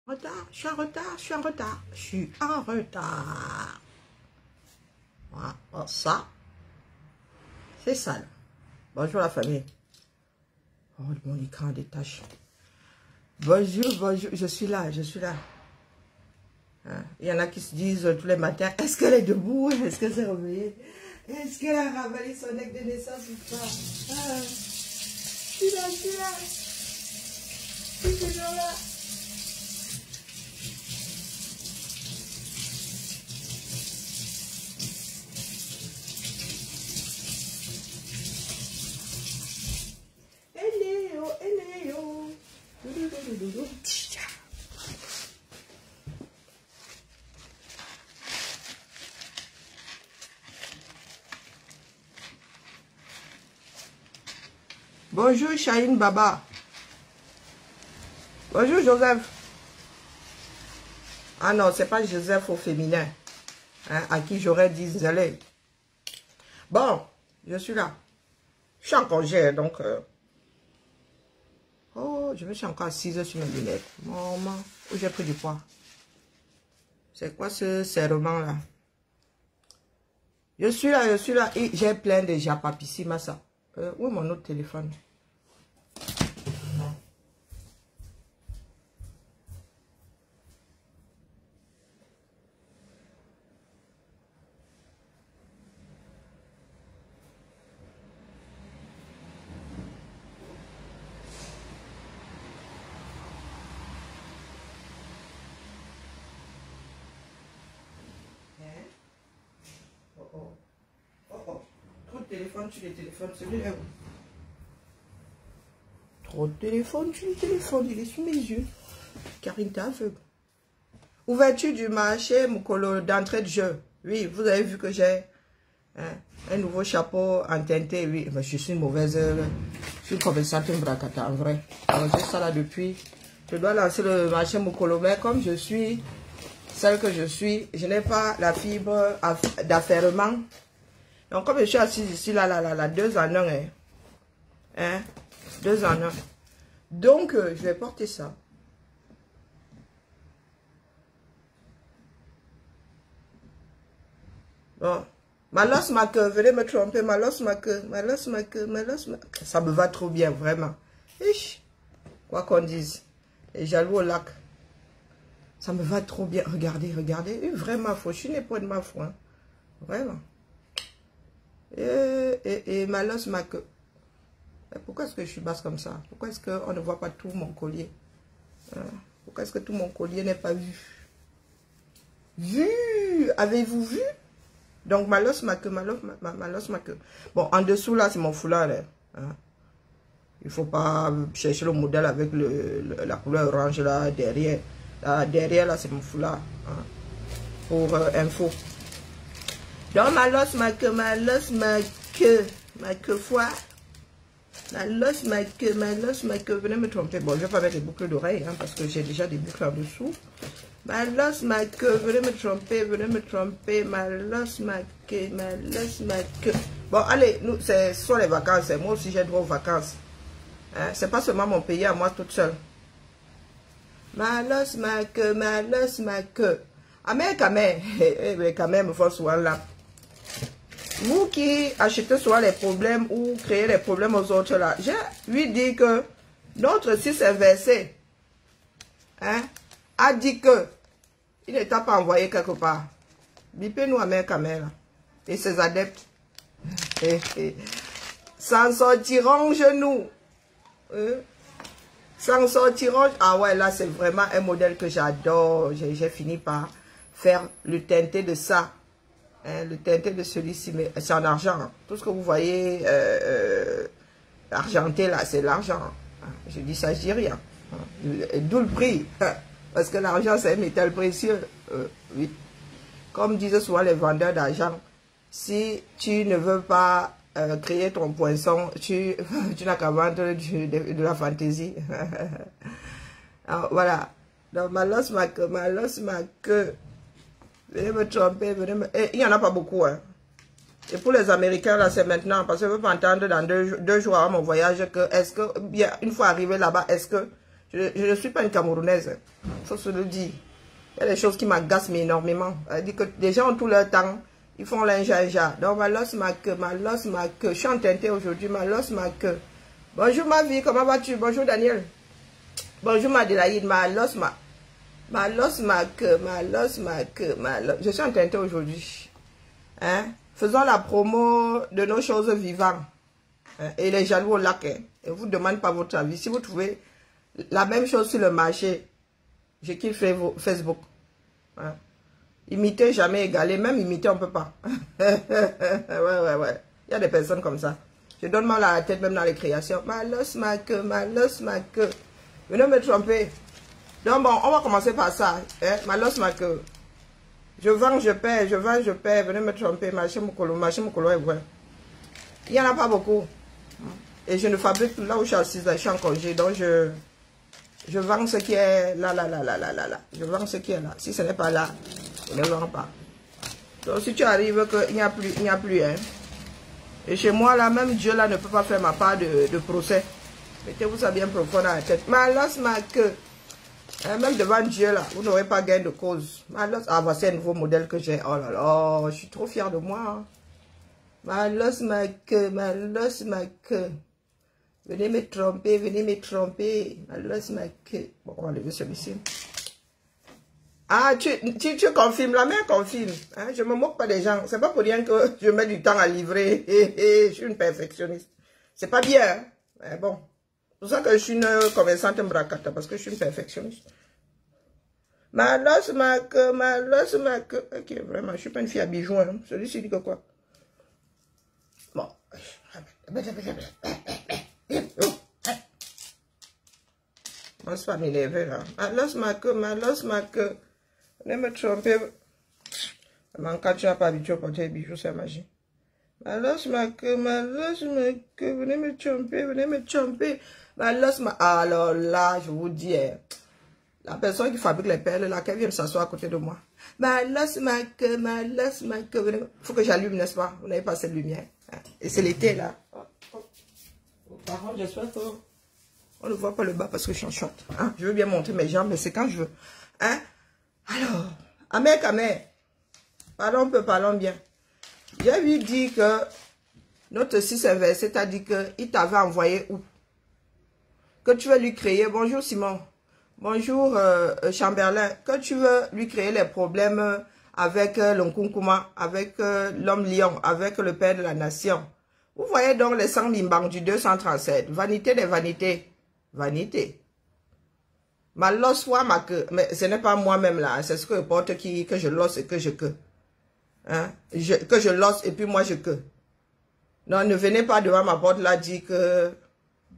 Retard, je suis en retard, je suis en retard, je suis en retard. Voilà, bon, ça, c'est ça. Là. Bonjour la famille. Oh, mon écran détache. Bonjour, bonjour, je suis là, je suis là. Hein? Il y en a qui se disent tous les matins, est-ce qu'elle est debout, est-ce qu'elle s'est réveillée, est-ce qu'elle a ravalé son acte de naissance ou pas? Ah, je suis là, je suis là. Je suis toujours là. Bonjour Chahine Baba. Bonjour Joseph. Ah non, c'est pas Joseph au féminin. Hein, à qui j'aurais dit désolé. Bon, je suis là. Je suis en congé, donc... Oh, je me suis encore assise sur mes lunettes. Maman, où j'ai pris du poids. C'est quoi ce serment-là? Je suis là, et j'ai plein de japapissima, ça. Où est mon autre téléphone? Trop de téléphone sur les téléphones, celui-là. Trop de téléphone sur les téléphones, il est sous mes yeux. Karine, t'es aveugle. Ouverture du marché, Mukolo, d'entrée de jeu. Oui, vous avez vu que j'ai un nouveau chapeau en teinté. Oui, mais je suis une mauvaise. Je suis commerçante bracata en vrai. Alors, j'ai ça là depuis. Je dois lancer le marché Mukolo, mais comme je suis celle que je suis, je n'ai pas la fibre d'affairement. Donc, comme je suis assise ici, là, 2 en 1, hein, 2 en 1. Donc, je vais porter ça. Bon, Malos ma queue, venez me tromper, Malos ma queue, Malos ma queue, Malos ma queue. Ça me va trop bien, vraiment. Ish, quoi qu'on dise. Et jaloux au lac. Ça me va trop bien. Regardez, regardez. Vraiment, faut. Je suis née pour de ma foi. Hein. Vraiment. Et Malos ma queue. Pourquoi est-ce que je suis basse comme ça? Pourquoi est-ce qu'on ne voit pas tout mon collier? Pourquoi est-ce que tout mon collier n'est pas vu? Vu? Avez-vous vu? Donc, Malos ma queue, Malos ma queue. Bon, en dessous, là, c'est mon foulard. Hein. Il ne faut pas chercher le modèle avec la couleur orange, là, derrière. Là, derrière, là, c'est mon foulard. Hein. Pour info. Donc, Malos ma queue, ma queue foire. Malos ma queue, venez me tromper. Bon, je ne vais pas mettre des boucles d'oreilles, hein, parce que j'ai déjà des boucles en dessous. Malos ma queue, venez me tromper, Malos ma queue. Bon, allez, nous, ce sont les vacances. Moi aussi, j'ai droit aux vacances. Hein, c'est pas seulement mon pays à moi toute seule. Malos ma queue. Ah, mais quand même, me font souvent là. Vous qui achetez souvent les problèmes ou créez les problèmes aux autres là, je lui dis que notre 6 inversé, hein, a dit que il ne t'a pas envoyé quelque part. Bipez-nous à main caméra et ses adeptes s'en sortiront genoux. S'en sortiront. Ah ouais, là c'est vraiment un modèle que j'adore. J'ai fini par faire le teinté de ça. Hein, le teinté de celui-ci, mais c'est en argent. Hein. Tout ce que vous voyez argenté là, c'est l'argent. Hein. Je dis ça, je dis rien. Hein. D'où le prix. Parce que l'argent, c'est un métal précieux. Oui. Comme disaient souvent les vendeurs d'argent, si tu ne veux pas créer ton poinçon, tu n'as qu'à vendre de la fantaisie. Alors, voilà. Donc, Malos ma queue. Venez me tromper, venez me... Et il n'y en a pas beaucoup. Hein. Et pour les Américains, là, c'est maintenant. Parce que je ne veux pas entendre dans deux jours avant mon voyage que, est-ce que, bien, une fois arrivé là-bas, est-ce que Je ne suis pas une Camerounaise. Il faut se le dire. Il y a des choses qui m'agacent énormément. C'est-à-dire que les gens ont tout leur temps. Ils font l'injaja. Donc, ma losse, ma queue, ma losse, ma queue. Je suis en teinté aujourd'hui, ma losse, ma queue. Bonjour ma vie, comment vas-tu? Bonjour Daniel. Bonjour Madélaïde, ma losse, ma losse, ma queue, ma losse, ma queue, ma losse. Je suis en teinté aujourd'hui. Hein? Faisons la promo de nos choses vivantes. Hein? Et les jaloux au lac. Hein? Et vous ne demandez pas votre avis. Si vous trouvez la même chose sur le marché, je quitte Facebook. Hein? Imiter, jamais égaler. Même imiter, on ne peut pas. Ouais. Il y a des personnes comme ça. Je donne mal à la tête même dans les créations. Ma losse, ma queue, ma losse, ma queue. Venez me tromper. Donc bon, on va commencer par ça. Hein? Ma losse, ma queue. Je vends, je perds, je vends, je perds. Venez me tromper. Marché Mokolo est vrai. Il n'y en a pas beaucoup. Et je ne fabrique là où je suis assise, je suis en congé. Donc je vends ce qui est là. Je vends ce qui est là. Si ce n'est pas là, je ne vends pas. Donc si tu arrives qu'il n'y a plus, hein. Et chez moi, là, même Dieu, là, ne peut pas faire ma part de procès. Mettez-vous ça bien profond dans la tête. Ma losse, ma queue. Hein, même devant Dieu, là, vous n'aurez pas gain de cause. Ma losse, ah, voici un nouveau modèle que j'ai. Oh là là, je suis trop fière de moi. Hein. Ma losse, ma queue, ma losse, ma queue. Venez me tromper, venez me tromper. Ma losse, ma queue. Bon, on va lever celui-ci. Ah, tu confirmes, la mère confirme. Hein? Je ne me moque pas des gens. C'est pas pour rien que je mets du temps à livrer. Je suis une perfectionniste. C'est pas bien. Hein? Mais bon. C'est pour ça que je suis une commerçante bracata. Parce que je suis une perfectionniste. Ma losse, ma queue, ma losse, ma queue. Ok, vraiment, je suis pas une fille à bijoux. Hein? Celui-ci dit que quoi? Bon. On se va m'énerver là. Ma losse, ma queue, ma losse, ma queue. Ne me tromper. Quand tu n'as pas habitué à porter les bijoux, c'est magie. Ma losse, ma queue, ma losse, ma queue. Venez me tromper, venez me tromper. Ma losse, ma... Alors là, je vous dis, la personne qui fabrique les perles, là, qu'elle vienne s'asseoir à côté de moi. Ma losse, ma queue, ma losse, ma queue. Il faut que j'allume, n'est-ce pas? Vous n'avez pas cette lumière. Et c'est l'été, là. Par contre, j'espère que... On ne voit pas le bas parce que je suis en short. Hein? Je veux bien montrer mes jambes, mais c'est quand je veux. Hein? Alors, Amer, parlons peu, parlons bien. J'ai lui dit que notre 6 inversé t'a dit qu'il t'avait envoyé où? Que tu veux lui créer. Bonjour Simon. Bonjour Chamberlain. Que tu veux lui créer les problèmes avec l'Onkunkuma, avec l'homme lion, avec le père de la nation. Vous voyez donc les 100 mimbang du 237. Vanité des vanités. Vanité. Ma losse soit ma queue. Mais ce n'est pas moi-même là. C'est ce que porte que je losse et que je queue. Hein? Que je losse et puis moi je queue. Non, ne venez pas devant ma porte là dire que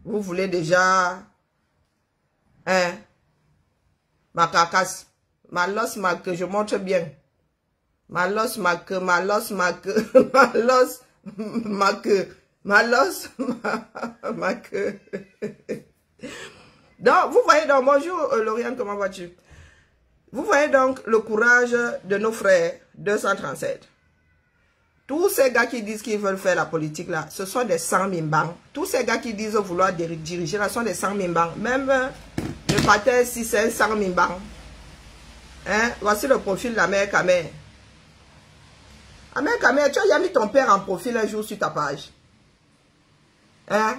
vous voulez déjà hein, ma carcasse. Ma losse, ma queue, je montre bien. Ma losse, ma queue, ma losse, ma queue, ma losse, ma queue, ma losse, ma queue. Donc, vous voyez donc, bonjour Lauriane, comment vas-tu? Vous voyez donc le courage de nos frères 237. Tous ces gars qui disent qu'ils veulent faire la politique là, ce sont des 100 mimbang. Tous ces gars qui disent vouloir diriger là, sont des 100 mimbang. Même le pater si c'est un 100 mimbang. Hein? Voici le profil de la mère Kamer. Amer Kamer, tu as mis ton père en profil un jour sur ta page. Hein?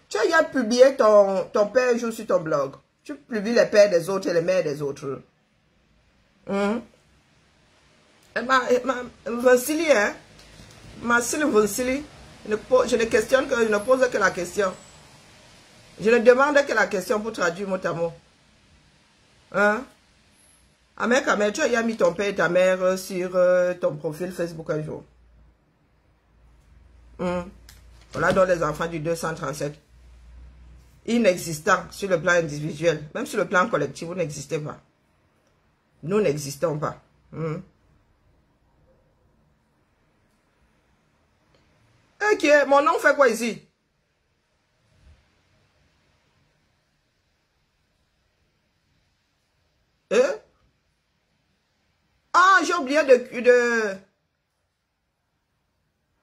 Tu as publié ton père un jour sur ton blog. Tu publies les pères des autres et les mères des autres. Vassili, hein? Vassili, je ne questionne que, je ne pose que la question. Je ne demande que la question pour traduire mot à mot. Hein? Amer Kamer, tu as mis ton père et ta mère sur ton profil Facebook un jour. Voilà donc les enfants du 237. Inexistants sur le plan individuel. Même sur le plan collectif, vous n'existez pas. Nous n'existons pas. Ok, mon nom fait quoi ici? Ah, j'ai oublié de...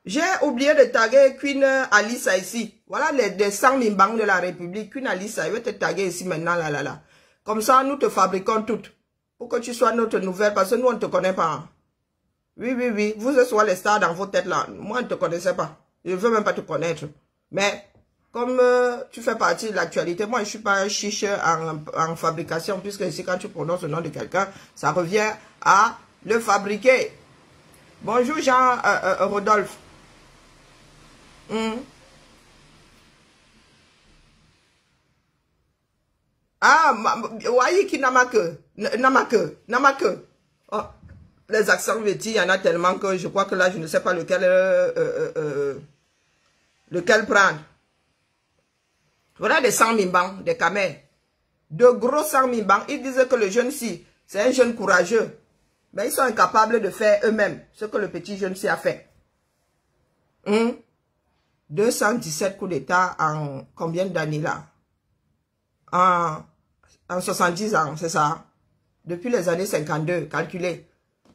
J'ai oublié de taguer Queen Alissa ici. Voilà les 100 000 banques de la République. Queen Alissa, je vais te taguer ici maintenant, là. Comme ça, nous te fabriquons toutes. Pour que tu sois notre nouvelle, parce que nous, on ne te connaît pas. Oui. Vous êtes soit les stars dans vos têtes là. Moi, je ne te connaissais pas. Je ne veux même pas te connaître. Mais, comme tu fais partie de l'actualité, moi, je ne suis pas chiche en fabrication, puisque ici, quand tu prononces le nom de quelqu'un, ça revient à le fabriquer. Bonjour, Jean Rodolphe. Ah, voyez qui Namake. Oh, les accents vétis, il y en a tellement que je crois que là, je ne sais pas lequel prendre. Voilà des 100 000 bancs, des camels. De gros 100 000 bancs. Ils disaient que le jeune-ci, c'est un jeune courageux. Mais ils sont incapables de faire eux-mêmes ce que le petit jeune-ci a fait. 217 coups d'État en combien d'années là? En 70 ans, c'est ça? Depuis les années 52, calculez.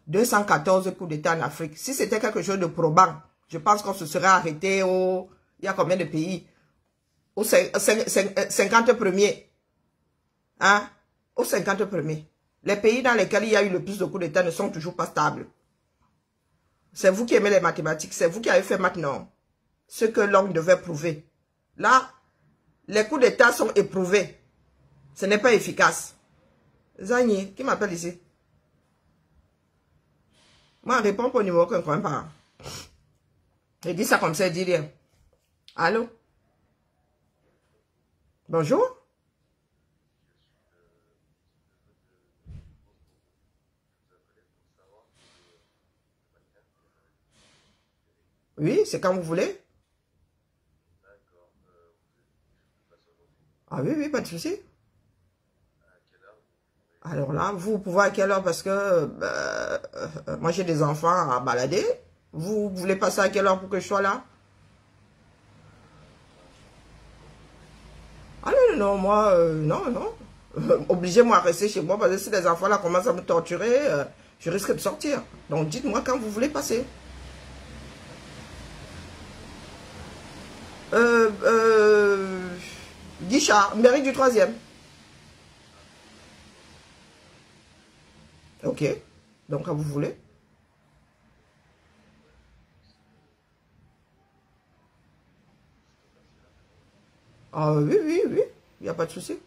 214 coups d'État en Afrique. Si c'était quelque chose de probant, je pense qu'on se serait arrêté au... Il y a combien de pays? Au 50 premiers. Hein? Au 50 premiers. Les pays dans lesquels il y a eu le plus de coups d'État ne sont toujours pas stables. C'est vous qui aimez les mathématiques. C'est vous qui avez fait maintenant ce que l'homme devait prouver. Là, les coups d'État sont éprouvés. Ce n'est pas efficace. Zagny, qui m'appelle ici? Moi, je réponds pour le numéro que je ne connais pas. Je dis ça comme ça, je dis rien. Allô? Bonjour? Oui, c'est quand vous voulez. Ah oui, pas de souci. Alors là, vous pouvez à quelle heure? Parce que moi, j'ai des enfants à balader. Vous voulez passer à quelle heure pour que je sois là? Ah non, moi, non. Obligez-moi à rester chez moi parce que si les enfants là commencent à me torturer, je risque de sortir. Donc dites-moi quand vous voulez passer. Guichard, mairie du 3e. Ok, donc quand vous voulez. Ah oui, il n'y a pas de souci.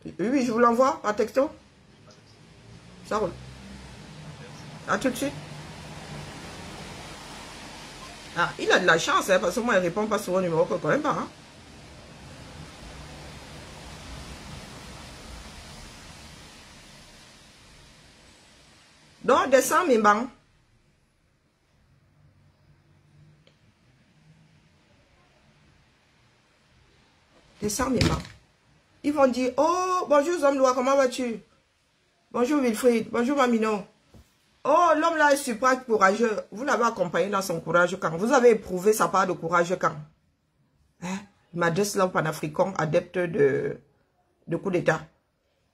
Oui, je vous l'envoie par texto. Ça roule. À tout de suite. Ah, il a de la chance, hein, parce que moi, il ne répond pas sur un numéro que je ne connais pas. Hein. Donc, descends mes bancs. Descends mes bancs. Ils vont dire, oh, bonjour Zomdoua, comment vas-tu? Bonjour Wilfried, bonjour Mamino. Oh, l'homme là est super courageux. Vous l'avez accompagné dans son courage quand? Vous avez éprouvé sa part de courage quand? Hein? Il m'adresse là au panafricain, adepte de coups d'État.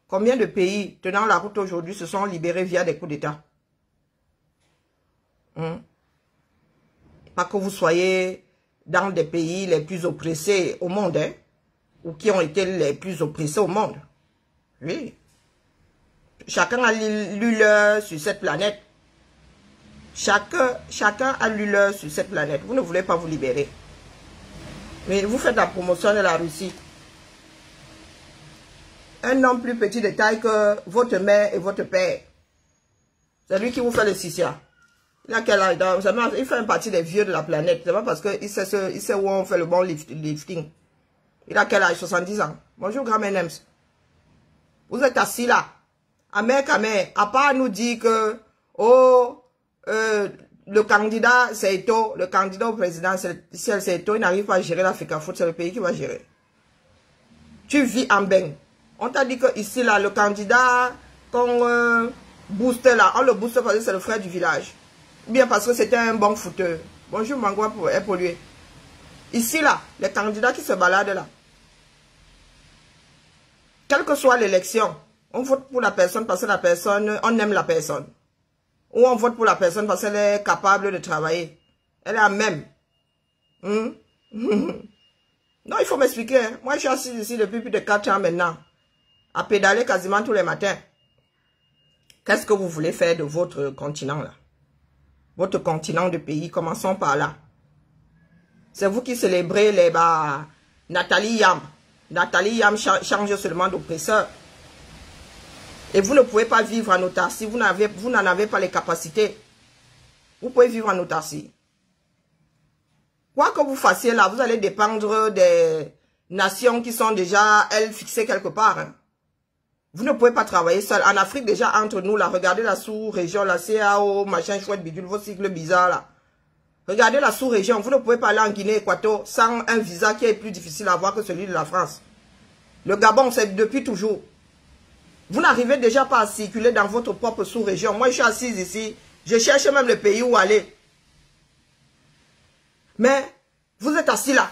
Combien de pays tenant la route aujourd'hui se sont libérés via des coups d'État? Pas que vous soyez dans des pays les plus oppressés au monde, hein? Ou qui ont été les plus oppressés au monde. Oui. Chacun a lu l'heure sur cette planète. Chacun a lu l'heure sur cette planète. Vous ne voulez pas vous libérer. Mais vous faites la promotion de la Russie. Un homme plus petit de taille que votre mère et votre père. C'est lui qui vous fait le sissia. Il a quel âge? Il fait une partie des vieux de la planète. C'est pas parce qu'il sait où on fait le bon lifting. Il a quel âge? 70 ans. Bonjour, grand Menems. Vous êtes assis là. Amère, à part nous dire que, oh, le candidat Seito, le candidat au présidentiel Seito, il n'arrive pas à gérer l'Afrique Foot, c'est le pays qui va gérer. Tu vis en bain. On t'a dit que ici là, le candidat qu'on booste là, on le booste parce que c'est le frère du village. Ou bien parce que c'était un bon footeur. Bonjour Mangwa pour être pollué. Ici là, les candidats qui se baladent là. Quelle que soit l'élection, on vote pour la personne parce que la personne, on aime la personne. Ou on vote pour la personne parce qu'elle est capable de travailler. Elle est la même. Non, il faut m'expliquer. Hein. Moi, je suis assis ici depuis plus de 4 ans maintenant. À pédaler quasiment tous les matins. Qu'est-ce que vous voulez faire de votre continent là? Votre continent de pays, commençons par là. C'est vous qui célébrez les Nathalie Yam. Nathalie Yam change seulement d'oppresseur. Et vous ne pouvez pas vivre en autarcie. Vous n'en avez pas les capacités. Vous pouvez vivre en autarcie. Quoi que vous fassiez là, vous allez dépendre des nations qui sont déjà, elles, fixées quelque part. Hein. Vous ne pouvez pas travailler seul. En Afrique, déjà, entre nous, là, regardez la sous-région, la CAO, machin, chouette, bidule, vos cycles bizarres, là. Regardez la sous-région. Vous ne pouvez pas aller en Guinée-Équateur sans un visa qui est plus difficile à avoir que celui de la France. Le Gabon, c'est depuis toujours. Vous n'arrivez déjà pas à circuler dans votre propre sous-région. Moi, je suis assise ici. Je cherche même le pays où aller. Mais, vous êtes assis là.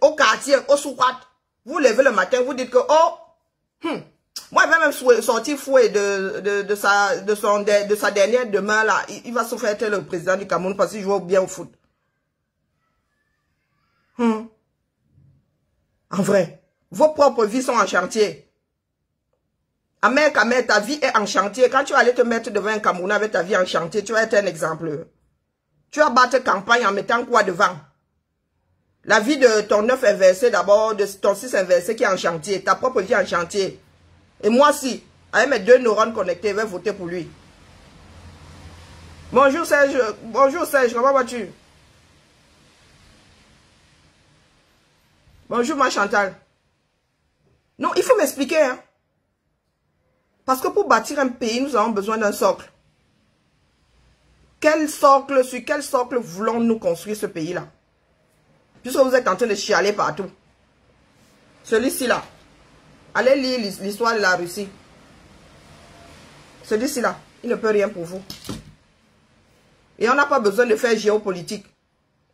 Au quartier, au sous-quat. Vous levez le matin, vous dites que, oh, moi, il va même sortir fouet de sa dernière demeure là. Il va se faire être le président du Cameroun parce qu'il joue bien au foot. En vrai, vos propres vies sont en chantier. Amer, ta vie est en chantier. Quand tu vas aller te mettre devant un Camerounais avec ta vie en chantier, tu vas être un exemple. Tu vas battre campagne en mettant quoi devant? La vie de ton œuf inversé d'abord, de ton 6 inversé qui est en chantier. Ta propre vie en chantier. Et moi aussi, avec mes 2 neurones connectés, je vais voter pour lui. Bonjour Serge. Bonjour Serge, comment vas-tu? Bonjour ma Chantal. Non, il faut m'expliquer. Hein. Parce que pour bâtir un pays, nous avons besoin d'un socle. Quel socle, sur quel socle voulons-nous construire ce pays-là? Puisque vous êtes en train de chialer partout. Celui-ci là. Allez lire l'histoire de la Russie. Celui-ci là, il ne peut rien pour vous. Et on n'a pas besoin de faire géopolitique.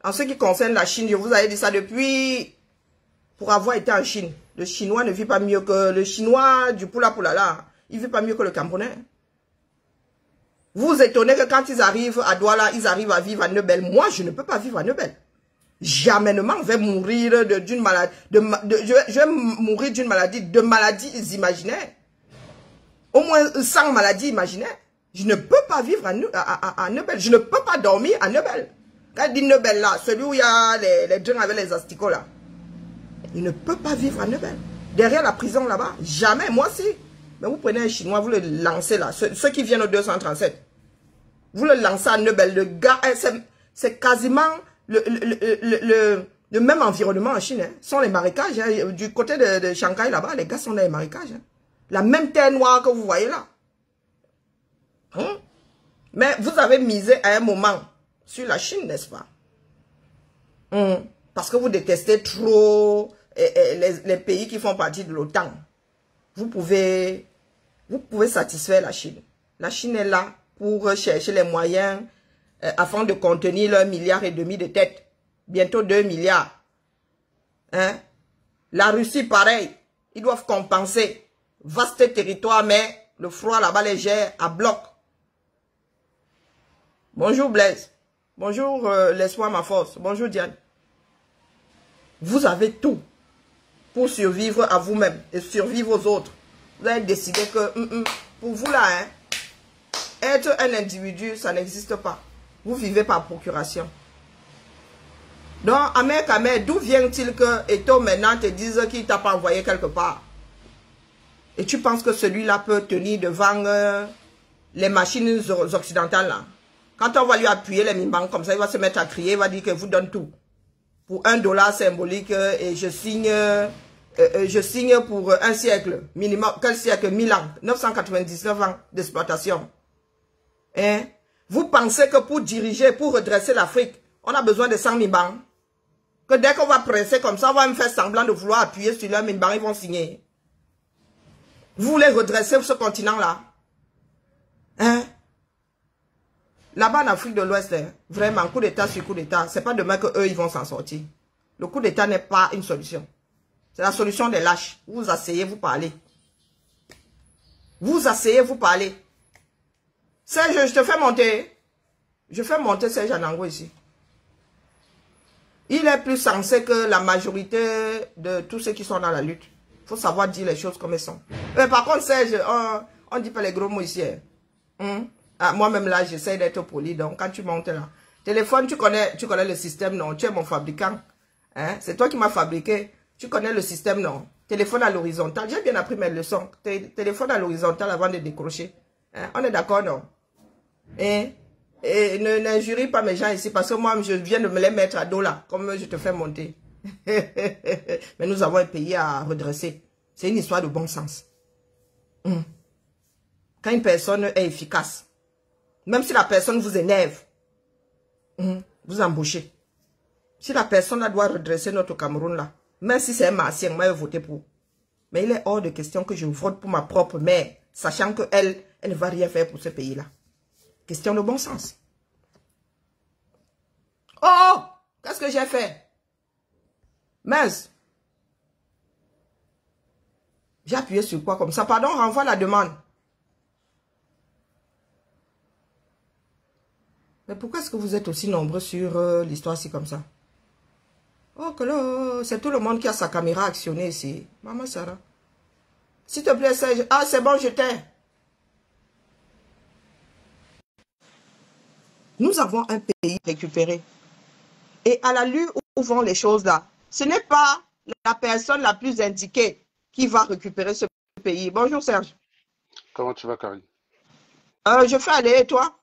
En ce qui concerne la Chine, je vous avais dit ça depuis... Pour avoir été en Chine. Le Chinois ne vit pas mieux que... Le Chinois du Poula Poula là. Il ne vit pas mieux que le Camerounais. Vous vous étonnez que quand ils arrivent à Douala, ils arrivent à vivre à Neubel. Moi, je ne peux pas vivre à Neubel. Jamais je vais mourir d'une maladie. Je vais mourir d'une maladie, de maladies imaginaires. Au moins 100 maladies imaginaires. Je ne peux pas vivre à Neubel. Je ne peux pas dormir à Neubel. Quand je dis Neubel là, celui où il y a les gens avec les asticots là. Il ne peut pas vivre à Neubel. Derrière la prison là-bas, jamais, moi aussi. Mais vous prenez un Chinois, vous le lancez là. Ceux qui viennent au 237. Vous le lancez à Neubel. Le gars, c'est quasiment le même environnement en Chine. Hein. Ce sont les marécages. Hein. Du côté de Shanghai là-bas, les gars sont dans les marécages. Hein. La même terre noire que vous voyez là. Hein? Mais vous avez misé à un moment sur la Chine, n'est-ce pas? Parce que vous détestez trop les pays qui font partie de l'OTAN. Vous pouvez satisfaire la Chine. La Chine est là pour chercher les moyens afin de contenir leur 1,5 milliard de têtes. Bientôt 2 milliards. Hein? La Russie, pareil. Ils doivent compenser. Vaste territoire, mais le froid là-bas les gère à bloc. Bonjour Blaise. Bonjour l'espoir ma force. Bonjour Diane. Vous avez tout pour survivre à vous-même et survivre aux autres. Vous avez décidé que pour vous là, hein, être un individu, ça n'existe pas. Vous vivez par procuration. Donc, Amer, d'où vient-il que Eto maintenant te dise qu'il t'a pas envoyé quelque part? Et tu penses que celui-là peut tenir devant les machines occidentales là? Quand on va lui appuyer les mimans comme ça, il va se mettre à crier, il va dire que vous donne tout. Pour $1 symbolique et je signe pour un siècle. Minimum, quel siècle? 1000 ans. 999 ans d'exploitation. Hein? Vous pensez que pour diriger, pour redresser l'Afrique, on a besoin de 100 mimans? Que dès qu'on va presser comme ça, on va me faire semblant de vouloir appuyer sur leur mimban, ils vont signer. Vous voulez redresser ce continent-là? Hein? Là-bas en Afrique de l'Ouest, vraiment, coup d'État sur coup d'État, c'est pas demain qu'eux, ils vont s'en sortir. Le coup d'État n'est pas une solution. C'est la solution des lâches. Vous vous asseyez, vous parlez. Vous asseyez, vous parlez. Serge, je te fais monter. Je fais monter Serge Anango ici. Il est plus sensé que la majorité de tous ceux qui sont dans la lutte. Il faut savoir dire les choses comme elles sont. Mais par contre, Serge, on ne dit pas les gros mots ici. Ah, moi-même là, j'essaie d'être poli. Donc, quand tu montes là, téléphone, tu connais le système, non? Tu es mon fabricant. Hein? C'est toi qui m'as fabriqué. Tu connais le système, non? Téléphone à l'horizontale. J'ai bien appris mes leçons. Téléphone à l'horizontale avant de décrocher. Hein? On est d'accord, non? Et n'injurie pas mes gens ici parce que moi, je viens de me les mettre à dos là, comme je te fais monter. Mais nous avons un pays à redresser. C'est une histoire de bon sens. Quand une personne est efficace, même si la personne vous énerve, vous embauchez. Si la personne là doit redresser notre Cameroun là, même si c'est un martien, moi je vais voter pour. Mais il est hors de question que je vote pour ma propre mère, sachant qu'elle ne va rien faire pour ce pays là. Question de bon sens. Oh, qu'est-ce que j'ai fait? Mince. J'ai appuyé sur quoi comme ça? Pardon, renvoie la demande. Mais pourquoi est-ce que vous êtes aussi nombreux sur l'histoire ci comme ça? Oh, que là, c'est tout le monde qui a sa caméra actionnée ici. Maman Sarah. S'il te plaît, Serge. Ah, c'est bon, je t'ai. Nous avons un pays récupéré. Et à la lueur où vont les choses là, ce n'est pas la personne la plus indiquée qui va récupérer ce pays. Bonjour Serge. Comment tu vas, Karine? Je fais aller et toi?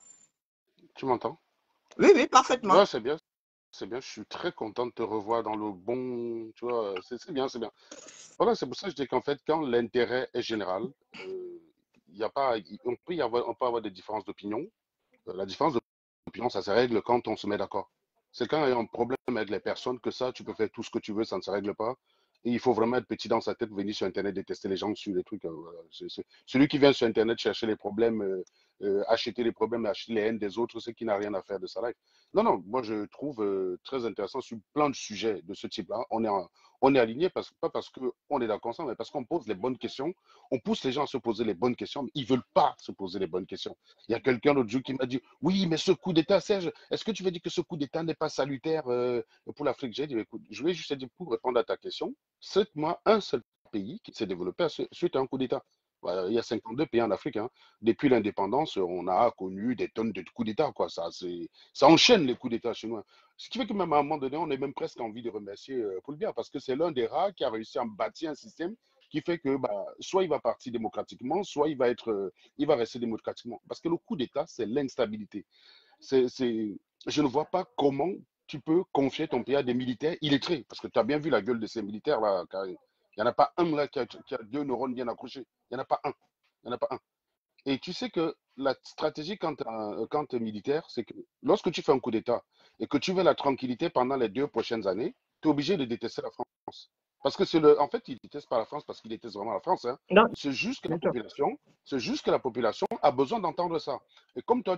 Tu m'entends? Oui, oui, parfaitement. Ouais, c'est bien, c'est bien. Je suis très content de te revoir dans le bon. Tu vois, c'est bien, c'est bien. Voilà, c'est pour ça que je dis qu'en fait, quand l'intérêt est général, il y a pas, on peut avoir des différences d'opinion. La différence d'opinion, ça se règle quand on se met d'accord. C'est quand il y a un problème avec les personnes que ça, tu peux faire tout ce que tu veux, ça ne se règle pas. Et il faut vraiment être petit dans sa tête, venir sur Internet détester les gens sur les trucs. Voilà. Celui qui vient sur Internet chercher les problèmes, acheter les problèmes, acheter les haines des autres, c'est qui n'a rien à faire de sa life. Non, non, moi je trouve très intéressant sur plein de sujets de ce type-là. On est aligné, pas parce qu'on est d'accord ensemble, mais parce qu'on pose les bonnes questions. On pousse les gens à se poser les bonnes questions, mais ils ne veulent pas se poser les bonnes questions. Il y a quelqu'un l'autre jour qui m'a dit, oui, mais ce coup d'État, Serge, est-ce que tu veux dire que ce coup d'État n'est pas salutaire pour l'Afrique? J'ai dit, écoute, je vais juste te dire pour répondre à ta question, cite-moi un seul pays qui s'est développé suite à un coup d'État. Voilà, il y a 52 pays en Afrique. Hein. Depuis l'indépendance, on a connu des tonnes de coups d'État. Ça enchaîne les coups d'État chez nous. Hein. Ce qui fait que même à un moment donné, on est même presque envie de remercier Paul Biya parce que c'est l'un des rares qui a réussi à bâtir un système qui fait que soit il va partir démocratiquement, soit il va rester démocratiquement. Parce que le coup d'État, c'est l'instabilité. C'est, c'est, je ne vois pas comment tu peux confier ton pays à des militaires illettrés. Parce que tu as bien vu la gueule de ces militaires-là, car il n'y en a pas un là qui a deux neurones bien accrochés. Il n'y en a pas un. Il n'y en a pas un. Et tu sais que la stratégie quand tu es militaire, c'est que lorsque tu fais un coup d'État et que tu veux la tranquillité pendant les 2 prochaines années, tu es obligé de détester la France. Parce que en fait, il ne déteste pas la France parce qu'il déteste vraiment la France. Hein. Non, C'est juste que la d'accord. population, c'est juste que la population a besoin d'entendre ça. Et comme toi,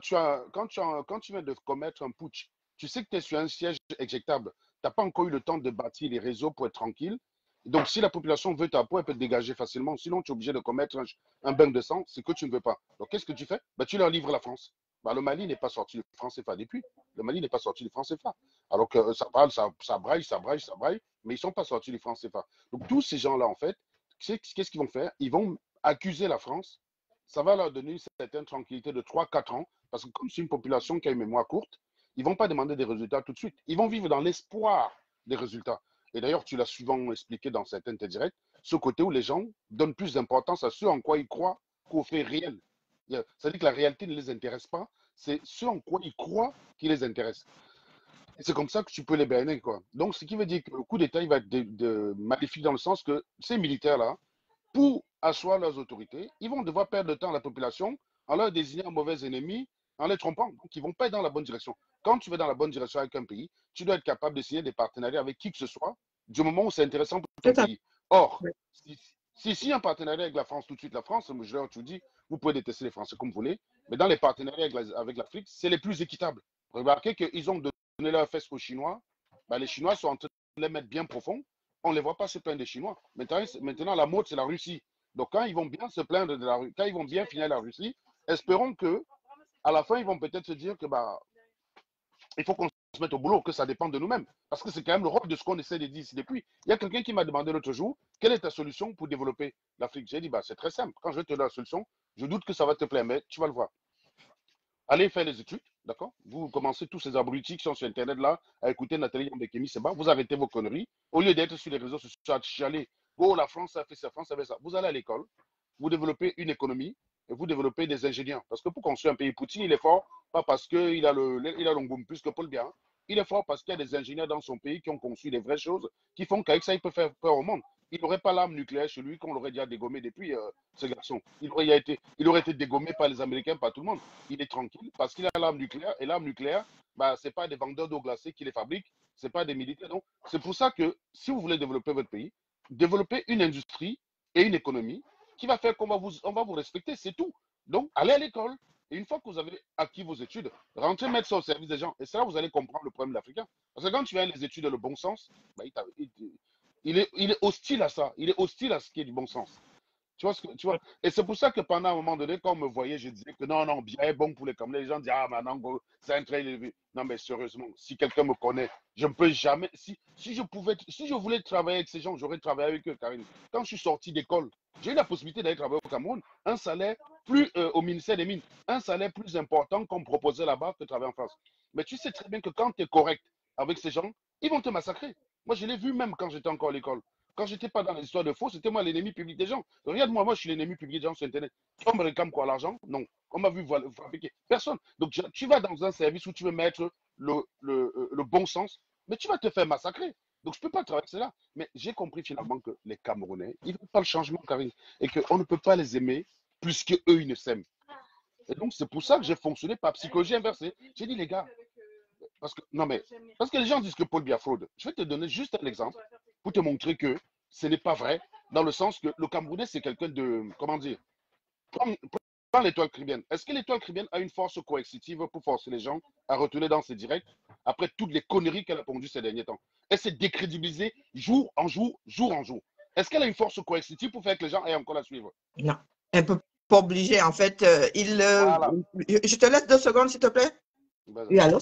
quand tu viens de commettre un putsch, tu sais que tu es sur un siège éjectable. Tu n'as pas encore eu le temps de bâtir les réseaux pour être tranquille. Donc, si la population veut ta peau, elle peut te dégager facilement. Sinon, tu es obligé de commettre un bain de sang, c'est que tu ne veux pas. Donc, qu'est-ce que tu fais? Tu leur livres la France. Le Mali n'est pas sorti du franc CFA depuis. Le Mali n'est pas sorti du franc CFA. Alors que ça parle, ça braille, ça braille, ça braille, mais ils ne sont pas sortis du franc CFA. Donc, tous ces gens-là, en fait, qu'est-ce qu'ils vont faire? Ils vont accuser la France. Ça va leur donner une certaine tranquillité de 3 4 ans, parce que comme c'est une population qui a une mémoire courte, ils ne vont pas demander des résultats tout de suite. Ils vont vivre dans l'espoir des résultats. Et d'ailleurs, tu l'as souvent expliqué dans certains de tes directs, ce côté où les gens donnent plus d'importance à ce en quoi ils croient qu'au fait réel. C'est-à-dire que la réalité ne les intéresse pas, c'est ce en quoi ils croient qui les intéresse. Et c'est comme ça que tu peux les berner, quoi. Donc, ce qui veut dire que le coup d'État, il va être maléfique dans le sens que ces militaires-là, pour asseoir leurs autorités, ils vont devoir perdre le temps à la population en leur désignant un mauvais ennemi, en les trompant. Donc, ils ne vont pas être dans la bonne direction. Quand tu vas dans la bonne direction avec un pays, tu dois être capable de signer des partenariats avec qui que ce soit, du moment où c'est intéressant pour Tout ton à pays. Or, fait. si un partenariat avec la France, tout de suite, la France, je leur dis, vous pouvez détester les Français comme vous voulez, mais dans les partenariats avec l'Afrique, c'est les plus équitables. Remarquez qu'ils ont donné leur fesse aux Chinois. Les Chinois sont en train de les mettre bien profond. On ne les voit pas se plaindre des Chinois. Maintenant la mode, c'est la Russie. Donc, quand ils vont bien se plaindre de la Russie, quand ils vont bien finir la Russie, espérons que À la fin, ils vont peut-être se dire que bah, il faut qu'on se mette au boulot, que ça dépend de nous-mêmes. Parce que c'est quand même le rôle de ce qu'on essaie de dire ici depuis. Il y a quelqu'un qui m'a demandé l'autre jour, quelle est ta solution pour développer l'Afrique? J'ai dit, bah, c'est très simple. Quand je te donne la solution, je doute que ça va te plaire, mais tu vas le voir. Allez faire les études, d'accord? Vous commencez tous ces abrutis qui sont sur Internet là, à écouter Nathalie Yambekemi, c'est bon, vous arrêtez vos conneries. Au lieu d'être sur les réseaux sociaux à chialer, oh, la France a fait ça, la France a fait ça. Vous allez à l'école, vous développez une économie et vous développez des ingénieurs. Parce que pour construire un pays, Poutine, il est fort, pas parce qu'il a le goût plus que Paul Biya. Il est fort parce qu'il y a des ingénieurs dans son pays qui ont conçu des vraies choses qui font qu'avec ça, il peut faire peur au monde. Il n'aurait pas l'arme nucléaire chez lui qu'on l'aurait déjà dégommé depuis ce garçon. Il aurait été dégommé par les Américains, par tout le monde. Il est tranquille parce qu'il a l'arme nucléaire. Et l'arme nucléaire, bah, ce n'est pas des vendeurs d'eau glacée qui les fabriquent, ce n'est pas des militaires. Donc, c'est pour ça que si vous voulez développer votre pays, développez une industrie et une économie qui va faire on va vous respecter, c'est tout. Donc, allez à l'école. Et une fois que vous avez acquis vos études, rentrez mettre ça au service des gens. Et c'est là que vous allez comprendre le problème de l'Africain. Parce que quand tu as les études dans le bon sens, bah, il est hostile à ça. Il est hostile à ce qui est du bon sens. Tu vois? Et c'est pour ça que pendant un moment donné, quand on me voyait, je disais que non, non, bien est bon pour les Camerounais. Les gens disent, ah, maintenant, c'est un très élevé. Non, mais sérieusement, si quelqu'un me connaît, je ne peux jamais. Si je voulais travailler avec ces gens, j'aurais travaillé avec eux, Karine. Quand je suis sorti d'école, j'ai eu la possibilité d'aller travailler au Cameroun. Un salaire plus au ministère des Mines, un salaire plus important qu'on me proposait là-bas que de travailler en France. Mais tu sais très bien que quand tu es correct avec ces gens, ils vont te massacrer. Moi, je l'ai vu même quand j'étais encore à l'école. Quand j'étais pas dans les histoires de faux, c'était moi l'ennemi public des gens. Regarde-moi, moi je suis l'ennemi public des gens sur Internet. On me réclame quoi, l'argent? Non. On m'a vu fabriquer. Personne. Donc tu vas dans un service où tu veux mettre le bon sens, mais tu vas te faire massacrer. Donc je ne peux pas travailler avec cela. Mais j'ai compris finalement que les Camerounais, ils ne veulent pas le changement, Karine. Et qu'on ne peut pas les aimer plus qu'eux, ils ne s'aiment. Et donc c'est pour ça que j'ai fonctionné par psychologie inversée. J'ai dit, les gars, parce que, non mais, parce que les gens disent que Paul Biya fraude. Je vais te donner juste un exemple pour te montrer que ce n'est pas vrai, dans le sens que le Camerounais, c'est quelqu'un de, comment dire, prends, prends l'étoile caribéenne. Est-ce que l'étoile caribéenne a une force coercitive pour forcer les gens à retourner dans ses directs après toutes les conneries qu'elle a pondues ces derniers temps? Elle s'est décrédibilisée jour en jour, jour en jour. Est-ce qu'elle a une force coercitive pour faire que les gens aient encore la suivre? Non, elle ne peut pas obliger. En fait, Voilà. je te laisse 2 secondes, s'il te plaît. Oui, allô?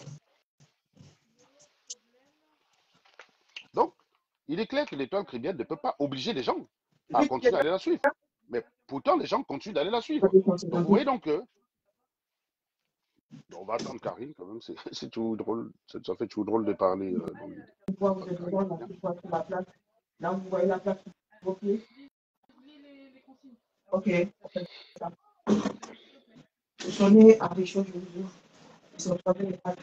Donc, il est clair que l'étoile caribéenne ne peut pas obliger les gens à continuer d'aller la suivre. Mais pourtant, les gens continuent d'aller la suivre. Donc, vous voyez donc que. On va attendre Karine quand même, c'est toujours drôle. Ça fait toujours drôle de parler dans l'idée. Là, vous voyez la place. Ok. Ok. Sonnez à Richard, je vous dis. Ils sont pas venus à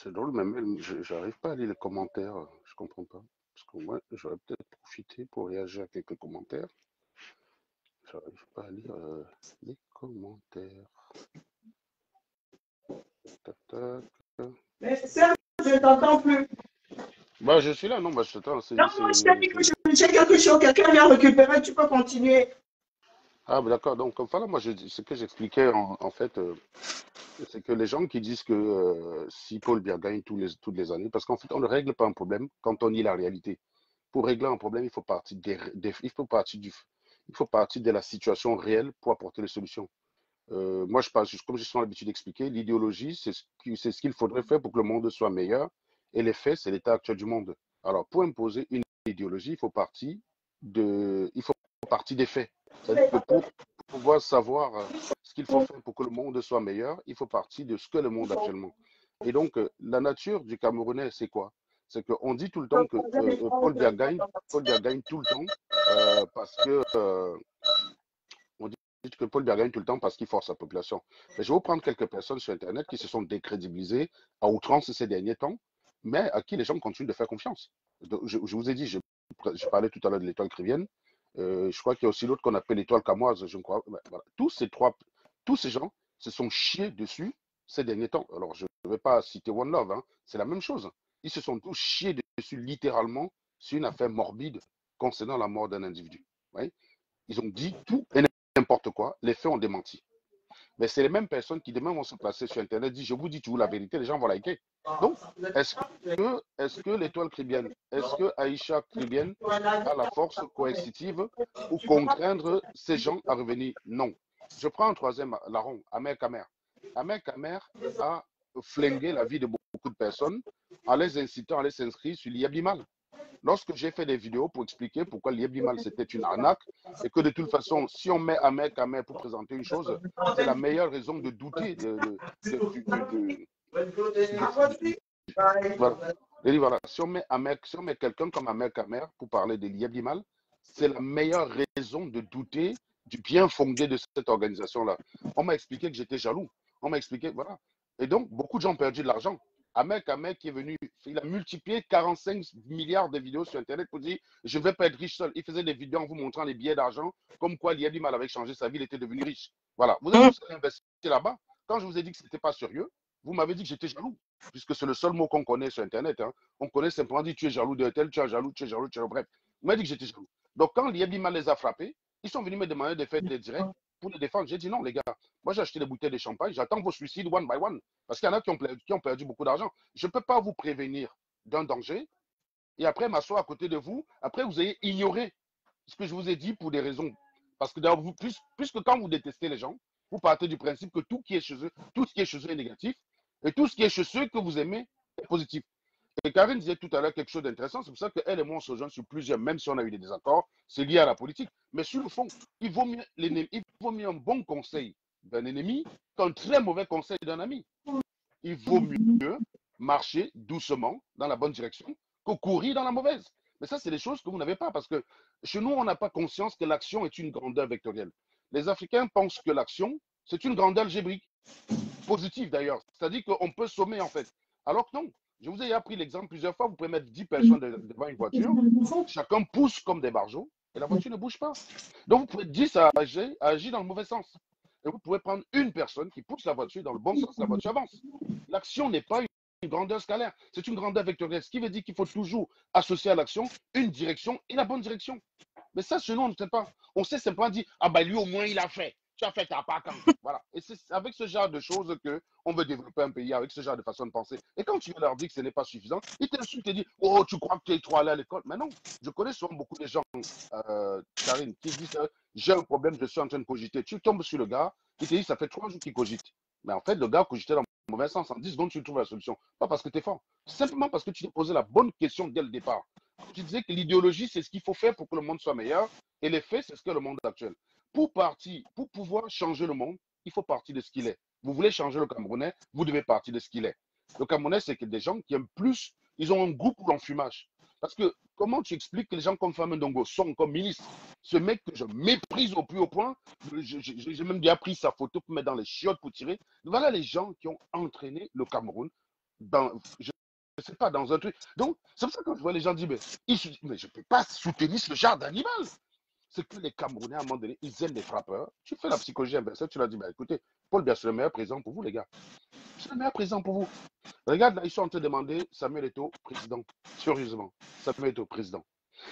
C'est drôle, mais même, j'arrive pas à lire les commentaires. Je comprends pas. Parce que moi, j'aurais peut-être profité pour réagir à quelques commentaires. J'arrive pas à lire les commentaires. Tac, tac. Mais Serge, je ne t'entends plus. Bah, je suis là, non, bah, je t'attends. Non, moi, je t'ai dit que j'ai quelque chose, quelqu'un vient récupérer, tu peux continuer. Ah, bah, d'accord. Donc, voilà, moi, ce que j'expliquais, en fait, c'est que les gens qui disent que si Paul Biya gagne toutes les années, parce qu'en fait, on ne règle pas un problème quand on nie la réalité. Pour régler un problème, il faut partir, il faut partir Il faut partir de la situation réelle pour apporter les solutions. Moi, comme j'ai souvent l'habitude d'expliquer, l'idéologie, c'est ce qu'il faudrait faire pour que le monde soit meilleur. Et les faits, c'est l'état actuel du monde. Alors, pour imposer une idéologie, il faut partir des faits. C'est-à-dire que pour pouvoir savoir ce qu'il faut faire pour que le monde soit meilleur, il faut partir de ce que le monde actuellement. Et donc, la nature du Camerounais, c'est quoi? C'est qu'on dit tout le temps que Paul Biya gagne tout le temps parce que on dit que Paul Biya gagne tout le temps parce qu'il force la population. Mais je vais vous prendre quelques personnes sur Internet qui se sont décrédibilisées à outrance ces derniers temps, mais à qui les gens continuent de faire confiance. Donc, je vous ai dit, je parlais tout à l'heure de l'étoile crivienne. Je crois qu'il y a aussi l'autre qu'on appelle l'étoile camoise, je crois. Voilà. Tous ces gens se sont chiés dessus ces derniers temps. Alors, je ne vais pas citer One Love, hein, c'est la même chose. Ils se sont tous chiés dessus littéralement sur une affaire morbide concernant la mort d'un individu. Oui. Ils ont dit tout et n'importe quoi. Les faits ont démenti. Mais c'est les mêmes personnes qui demain vont se placer sur Internet, disent je vous dis toujours la vérité, les gens vont liker. Donc, est-ce que l'étoile cribienne, est-ce que Aïcha cribienne a la force coercitive pour contraindre ces gens à revenir? Non. Je prends un troisième larron, Ahmed Kamer. Ahmed Kamer a flingué la vie de beaucoup de personnes en les incitant à aller s'inscrire sur l'IABIMAL. Lorsque j'ai fait des vidéos pour expliquer pourquoi l'IABIMAL c'était une arnaque et que de toute façon, si on met Ahmed Kamer pour présenter une chose, c'est la meilleure raison de douter voilà. Et voilà. Si on met quelqu'un comme Ahmed Kamer pour parler de l'IABIMAL, c'est la meilleure raison de douter du bien fondé de cette organisation-là. On m'a expliqué que j'étais jaloux. On m'a expliqué, voilà. Et donc, beaucoup de gens ont perdu de l'argent. Ahmed Kamer qui est venu, il a multiplié 45 milliards de vidéos sur Internet pour dire je ne vais pas être riche seul. Il faisait des vidéos en vous montrant les billets d'argent, comme quoi l'IABIMAL avait changé sa vie, il était devenu riche. Voilà. Vous avez tous investi là-bas. Quand je vous ai dit que ce n'était pas sérieux, vous m'avez dit que j'étais jaloux, puisque c'est le seul mot qu'on connaît sur Internet. Hein. On connaît simplement dit tu es jaloux de tel, tu es jaloux, tu es jaloux, tu es jaloux. Bref, vous m'avez dit que j'étais jaloux. Donc quand l'IABIMAL les a frappés, ils sont venus me demander de faire des directs pour les défendre. J'ai dit non, les gars, moi j'ai acheté des bouteilles de champagne, j'attends vos suicides one by one. Parce qu'il y en a qui ont perdu beaucoup d'argent. Je ne peux pas vous prévenir d'un danger et après m'asseoir à côté de vous, après vous ayez ignoré ce que je vous ai dit pour des raisons. Parce que puisque quand vous détestez les gens, vous partez du principe que tout ce qui est chez eux est négatif et tout ce qui est chez ceux que vous aimez est positif. Et Karine disait tout à l'heure quelque chose d'intéressant, c'est pour ça qu'elle et moi on se rejoint sur plusieurs, même si on a eu des désaccords, c'est lié à la politique. Mais sur le fond, il vaut mieux un bon conseil d'un ennemi qu'un très mauvais conseil d'un ami. Il vaut mieux marcher doucement dans la bonne direction que courir dans la mauvaise. Mais ça, c'est des choses que vous n'avez pas parce que chez nous, on n'a pas conscience que l'action est une grandeur vectorielle. Les Africains pensent que l'action, c'est une grandeur algébrique, positive d'ailleurs. C'est-à-dire qu'on peut sommer en fait. Alors que non. Je vous ai appris l'exemple plusieurs fois. Vous pouvez mettre 10 personnes devant une voiture. Chacun pousse comme des barjots et la voiture ne bouge pas. Donc vous pouvez 10 à agir dans le mauvais sens. Et vous pouvez prendre une personne qui pousse la voiture dans le bon sens, la voiture avance. L'action n'est pas une grandeur scalaire, c'est une grandeur vectorielle. Ce qui veut dire qu'il faut toujours associer à l'action une direction et la bonne direction. Mais ça, chez nous, on ne sait pas. On sait simplement dire, ah ben lui au moins il a fait. Tu as fait, tu n'as pas quand. Voilà. Et c'est avec ce genre de choses qu'on veut développer un pays, avec ce genre de façon de penser. Et quand tu leur dis que ce n'est pas suffisant, ils t'insultent et disent, oh, tu crois que tu es trop allé à l'école. Mais non, je connais souvent beaucoup de gens, Karine, qui disent, j'ai un problème, je suis en train de cogiter. Tu tombes sur le gars, il te dit, ça fait 3 jours qu'il cogite. Mais en fait, le gars cogitait dans le mauvais sens. En 10 secondes, tu trouves la solution. Pas parce que tu es fort. Simplement parce que tu t'es posé la bonne question dès le départ. Tu disais que l'idéologie, c'est ce qu'il faut faire pour que le monde soit meilleur. Et les faits, c'est ce que le monde actuel. Pour pouvoir changer le monde, il faut partir de ce qu'il est. Vous voulez changer le Camerounais, vous devez partir de ce qu'il est. Le Camerounais, c'est que des gens qui aiment plus, ils ont un goût pour l'enfumage. Parce que comment tu expliques que les gens comme Femme Ndongo sont comme ministre? Ce mec que je méprise au plus haut point, j'ai même déjà pris sa photo pour mettre dans les chiottes pour tirer. Voilà les gens qui ont entraîné le Cameroun dans, je ne sais pas, dans un truc. Donc, c'est pour ça que quand je vois les gens dire, mais je ne peux pas soutenir ce genre d'animal. C'est que les Camerounais, à un moment donné, ils aiment les frappeurs. Tu fais la psychologie inversée, tu leur dis, bah, écoutez, Paul Biya, c'est le meilleur président pour vous, les gars. C'est le meilleur président pour vous. Regarde, là, ils sont en train de demander Samuel Eto'o président. Sérieusement, Samuel Eto'o président.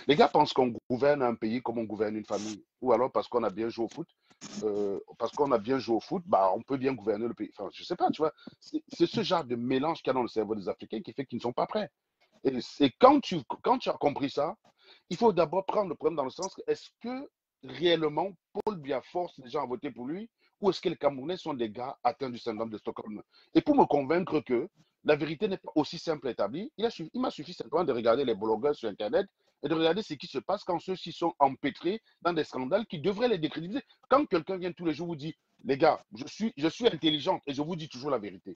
Les gars pensent qu'on gouverne un pays comme on gouverne une famille. Ou alors parce qu'on a bien joué au foot. Bah, on peut bien gouverner le pays. Enfin, je ne sais pas, tu vois. C'est ce genre de mélange qu'il y a dans le cerveau des Africains qui fait qu'ils ne sont pas prêts. Et quand tu as compris ça, il faut d'abord prendre le problème dans le sens que est-ce que réellement Paul Biya force les gens à voter pour lui ou est-ce que les Camerounais sont des gars atteints du syndrome de Stockholm? Et pour me convaincre que la vérité n'est pas aussi simple à établir, il m'a suffi simplement de regarder les blogueurs sur Internet et de regarder ce qui se passe quand ceux-ci sont empêtrés dans des scandales qui devraient les décrédibiliser. Quand quelqu'un vient tous les jours vous dit, les gars, je suis intelligente et je vous dis toujours la vérité.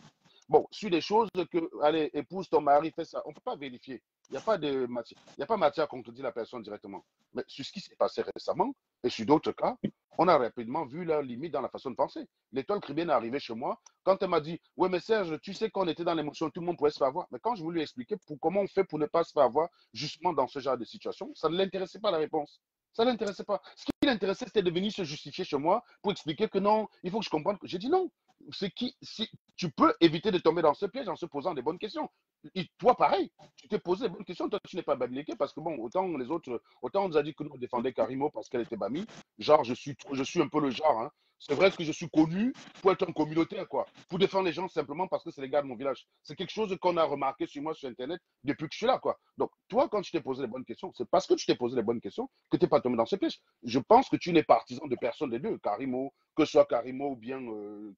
Bon, sur des choses que, allez, épouse ton mari, fait ça, on ne peut pas vérifier. Il n'y a pas de matière, il n'y a pas matière à contredire la personne directement. Mais sur ce qui s'est passé récemment et sur d'autres cas, on a rapidement vu la limite dans la façon de penser. L'étoile Caribéenne est arrivée chez moi quand elle m'a dit, ouais, mais Serge, tu sais qu'on était dans l'émotion, tout le monde pouvait se faire avoir. Mais quand je voulais lui expliquer comment on fait pour ne pas se faire avoir justement dans ce genre de situation, ça ne l'intéressait pas la réponse. Ça ne l'intéressait pas. Ce qui l'intéressait, c'était de venir se justifier chez moi pour expliquer que non, il faut que je comprenne. J'ai dit non. Si tu peux éviter de tomber dans ce piège en se posant des bonnes questions. Et toi, pareil, tu t'es posé des bonnes questions. Toi, tu n'es pas bamileke parce que bon, autant les autres, autant on nous a dit que nous on défendait Karimo parce qu'elle était bami. Genre, je suis un peu le genre. Hein. C'est vrai que je suis connu pour être un communautaire, quoi. Pour défendre les gens simplement parce que c'est les gars de mon village. C'est quelque chose qu'on a remarqué sur moi sur Internet depuis que je suis là, quoi. Donc, toi, quand tu t'es posé les bonnes questions, c'est parce que tu t'es posé les bonnes questions que tu n'es pas tombé dans ce piège. Je pense que tu n'es partisan de personne des deux, Karimo, que ce soit Karimo ou bien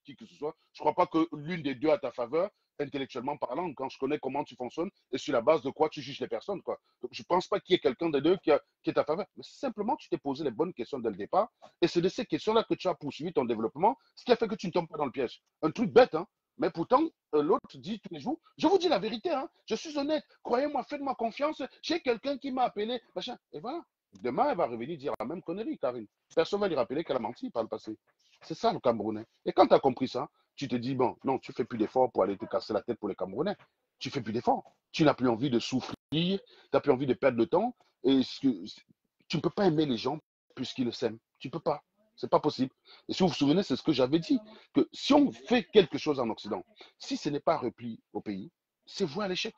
qui que ce soit. Je ne crois pas que l'une des deux a ta faveur, intellectuellement parlant, quand je connais comment tu fonctionnes et sur la base de quoi tu juges les personnes, quoi. Donc, je ne pense pas qu'il y ait quelqu'un des deux qui est ta faveur. Mais simplement, tu t'es posé les bonnes questions dès le départ et c'est de ces questions-là que tu as poursuivi ton développement, ce qui a fait que tu ne tombes pas dans le piège. Un truc bête, hein. Mais pourtant, l'autre dit tous les jours, je vous dis la vérité, hein, je suis honnête, croyez-moi, faites-moi confiance, j'ai quelqu'un qui m'a appelé, machin. Et voilà. Demain, elle va revenir dire la même connerie, Karine. Personne ne va lui rappeler qu'elle a menti par le passé. C'est ça le Camerounais. Et quand tu as compris ça, tu te dis, bon, non, tu ne fais plus d'efforts pour aller te casser la tête pour les Camerounais. Tu ne fais plus d'efforts. Tu n'as plus envie de souffrir, tu n'as plus envie de perdre le temps. Et tu ne peux pas aimer les gens puisqu'ils le s'aiment. Tu ne peux pas. C'est pas possible. Et si vous vous souvenez, c'est ce que j'avais dit, que si on fait quelque chose en Occident, si ce n'est pas repli au pays, c'est voué à l'échec.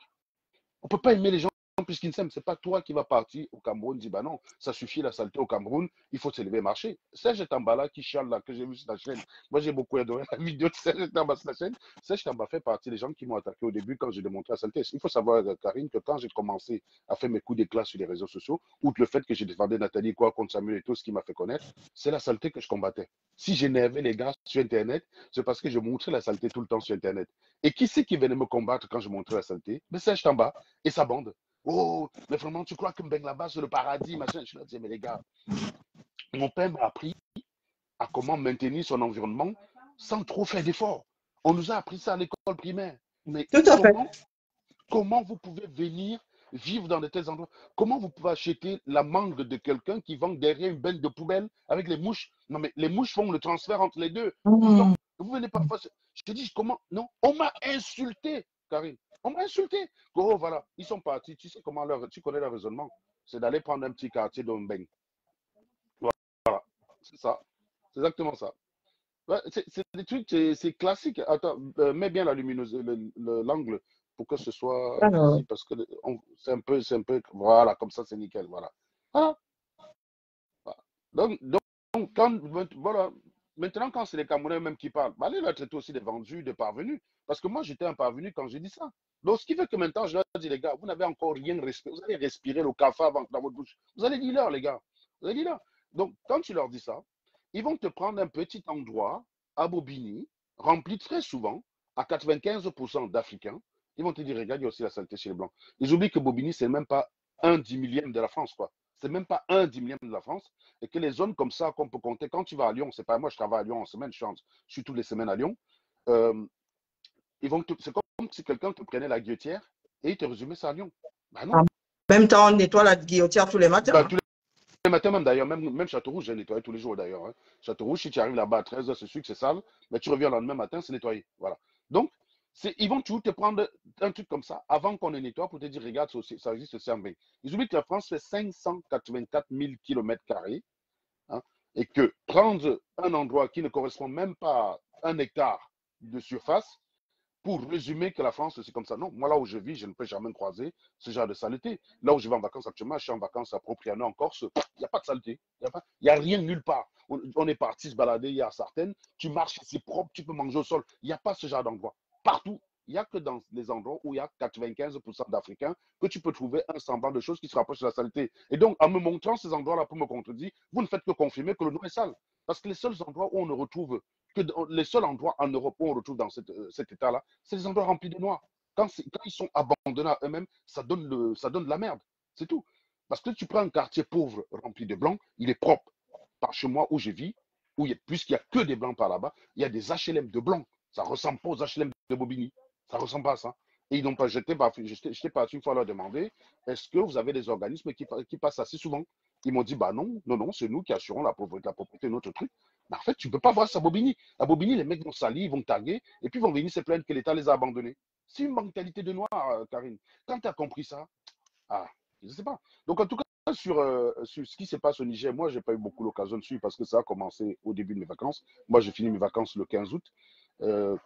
On ne peut pas aimer les gens puisqu'ils s'aiment. Ce n'est pas toi qui vas partir au Cameroun, dis bah non, ça suffit la saleté au Cameroun, il faut s'élever et marcher. Serge Tamba qui chiale là, que j'ai vu sur la chaîne. Moi, j'ai beaucoup adoré la vidéo de Serge Tamba sur la chaîne. Serge Tamba fait partie des gens qui m'ont attaqué au début quand j'ai démontré la saleté. Il faut savoir, Karine, que quand j'ai commencé à faire mes coups d'éclat sur les réseaux sociaux, outre le fait que j'ai défendu Nathalie quoi contre Samuel et tout ce qui m'a fait connaître, c'est la saleté que je combattais. Si j'énervais les gars sur Internet, c'est parce que je montrais la saleté tout le temps sur Internet. Et qui c'est qui venait me combattre quand je montrais la saleté? Mais Serge Tamba et sa bande. Oh, mais vraiment, tu crois que Mbengla c'est le paradis, machin. Je leur disais, mais les gars, mon père m'a appris à comment maintenir son environnement sans trop faire d'efforts. On nous a appris ça à l'école primaire. Mais Tout à fait. comment vous pouvez venir vivre dans de tels endroits? Comment vous pouvez acheter la mangue de quelqu'un qui vend derrière une benne de poubelle avec les mouches? Non, mais les mouches font le transfert entre les deux. Donc, vous venez parfois. Je te dis, comment? Non, on m'a insulté, Karine. On m'a insulté. Oh, voilà, ils sont partis. Tu sais comment tu connais leur raisonnement. C'est d'aller prendre un petit quartier d'Ombeng. Voilà, c'est ça. C'est exactement ça. Ouais, c'est des trucs, c'est classique. Attends, mets bien la lumineuse, l'angle pour que ce soit Alors, visible parce que c'est un peu, voilà, comme ça c'est nickel, voilà. Voilà. Voilà. Quand, voilà, maintenant quand c'est les Camerounais même qui parlent, bah, allez leur traiter aussi des vendus, des parvenus. Parce que moi j'étais un parvenu quand j'ai dit ça. Donc ce qui fait que maintenant je leur dis les gars, vous n'avez encore rien respiré, vous allez respirer le café dans votre bouche. Vous allez dire leur les gars, vous allez dire leur. Donc quand tu leur dis ça, ils vont te prendre un petit endroit à Bobigny, rempli très souvent à 95% d'Africains. Ils vont te dire, regarde, il y a aussi la saleté chez les Blancs. Ils oublient que Bobigny, c'est même pas un 10 millième de la France, quoi. C'est même pas un 10 millième de la France. Et que les zones comme ça qu'on peut compter, quand tu vas à Lyon, c'est pas moi, je travaille à Lyon en semaine, je suis toutes les semaines à Lyon. Euh, c'est comme si quelqu'un te prenait la guillotière et il te résumait ça à Lyon. Bah non. en même temps, on nettoie la guillotière tous les matins. Bah, tous les matins, même d'ailleurs, même Châteaurouge, j'ai nettoyé tous les jours d'ailleurs. Hein. Châteaurouge, si tu arrives là-bas à 13h, c'est sûr que c'est sale, mais tu reviens le lendemain matin, c'est nettoyé. Voilà. Donc, ils vont toujours te prendre un truc comme ça avant qu'on le nettoie pour te dire, regarde, ça existe aussi en Belgique. Ils oublient que la France fait 584 000 km², hein, et que prendre un endroit qui ne correspond même pas à 1 hectare de surface, pour résumer que la France, c'est comme ça. Non, moi, là où je vis, je ne peux jamais croiser ce genre de saleté. Là où je vais en vacances actuellement, je suis en vacances à Propriano, en Corse, il n'y a pas de saleté. Il n'y a rien nulle part. On est parti se balader, il y a certaines. Tu marches, c'est propre, tu peux manger au sol. Il n'y a pas ce genre d'endroit. Partout, Il n'y a que dans les endroits où il y a 95% d'Africains que tu peux trouver un semblant de choses qui se rapprochent de la saleté. Et donc, en me montrant ces endroits-là pour me contredire, vous ne faites que confirmer que le nom est sale. Parce que les seuls endroits où on ne retrouve les seuls endroits en Europe où on retrouve dans cet état-là, c'est les endroits remplis de noirs. Quand ils sont abandonnés à eux-mêmes, ça donne de la merde. C'est tout. Parce que tu prends un quartier pauvre rempli de blancs, il est propre. Par chez moi où je vis, puisqu'il n'y a que des blancs par là-bas, il y a des HLM de blancs. Ça ne ressemble pas aux HLM de Bobigny. Ça ne ressemble pas à ça. Et ils n'ont pas jeté. J'étais parti une fois leur demander est-ce que vous avez des organismes qui passent assez souvent. Ils m'ont dit bah non, non, non, c'est nous qui assurons la propriété de notre truc. Mais en fait, tu ne peux pas voir ça à Bobigny. À Bobigny, les mecs vont salir, ils vont taguer, et puis ils vont venir se plaindre que l'État les a abandonnés. C'est une mentalité de noir, Karine. Quand tu as compris ça, ah, je ne sais pas. Donc, en tout cas, sur ce qui se passe au Niger, moi, je n'ai pas eu beaucoup l'occasion de suivre parce que ça a commencé au début de mes vacances. Moi, j'ai fini mes vacances le 15 août. Euh,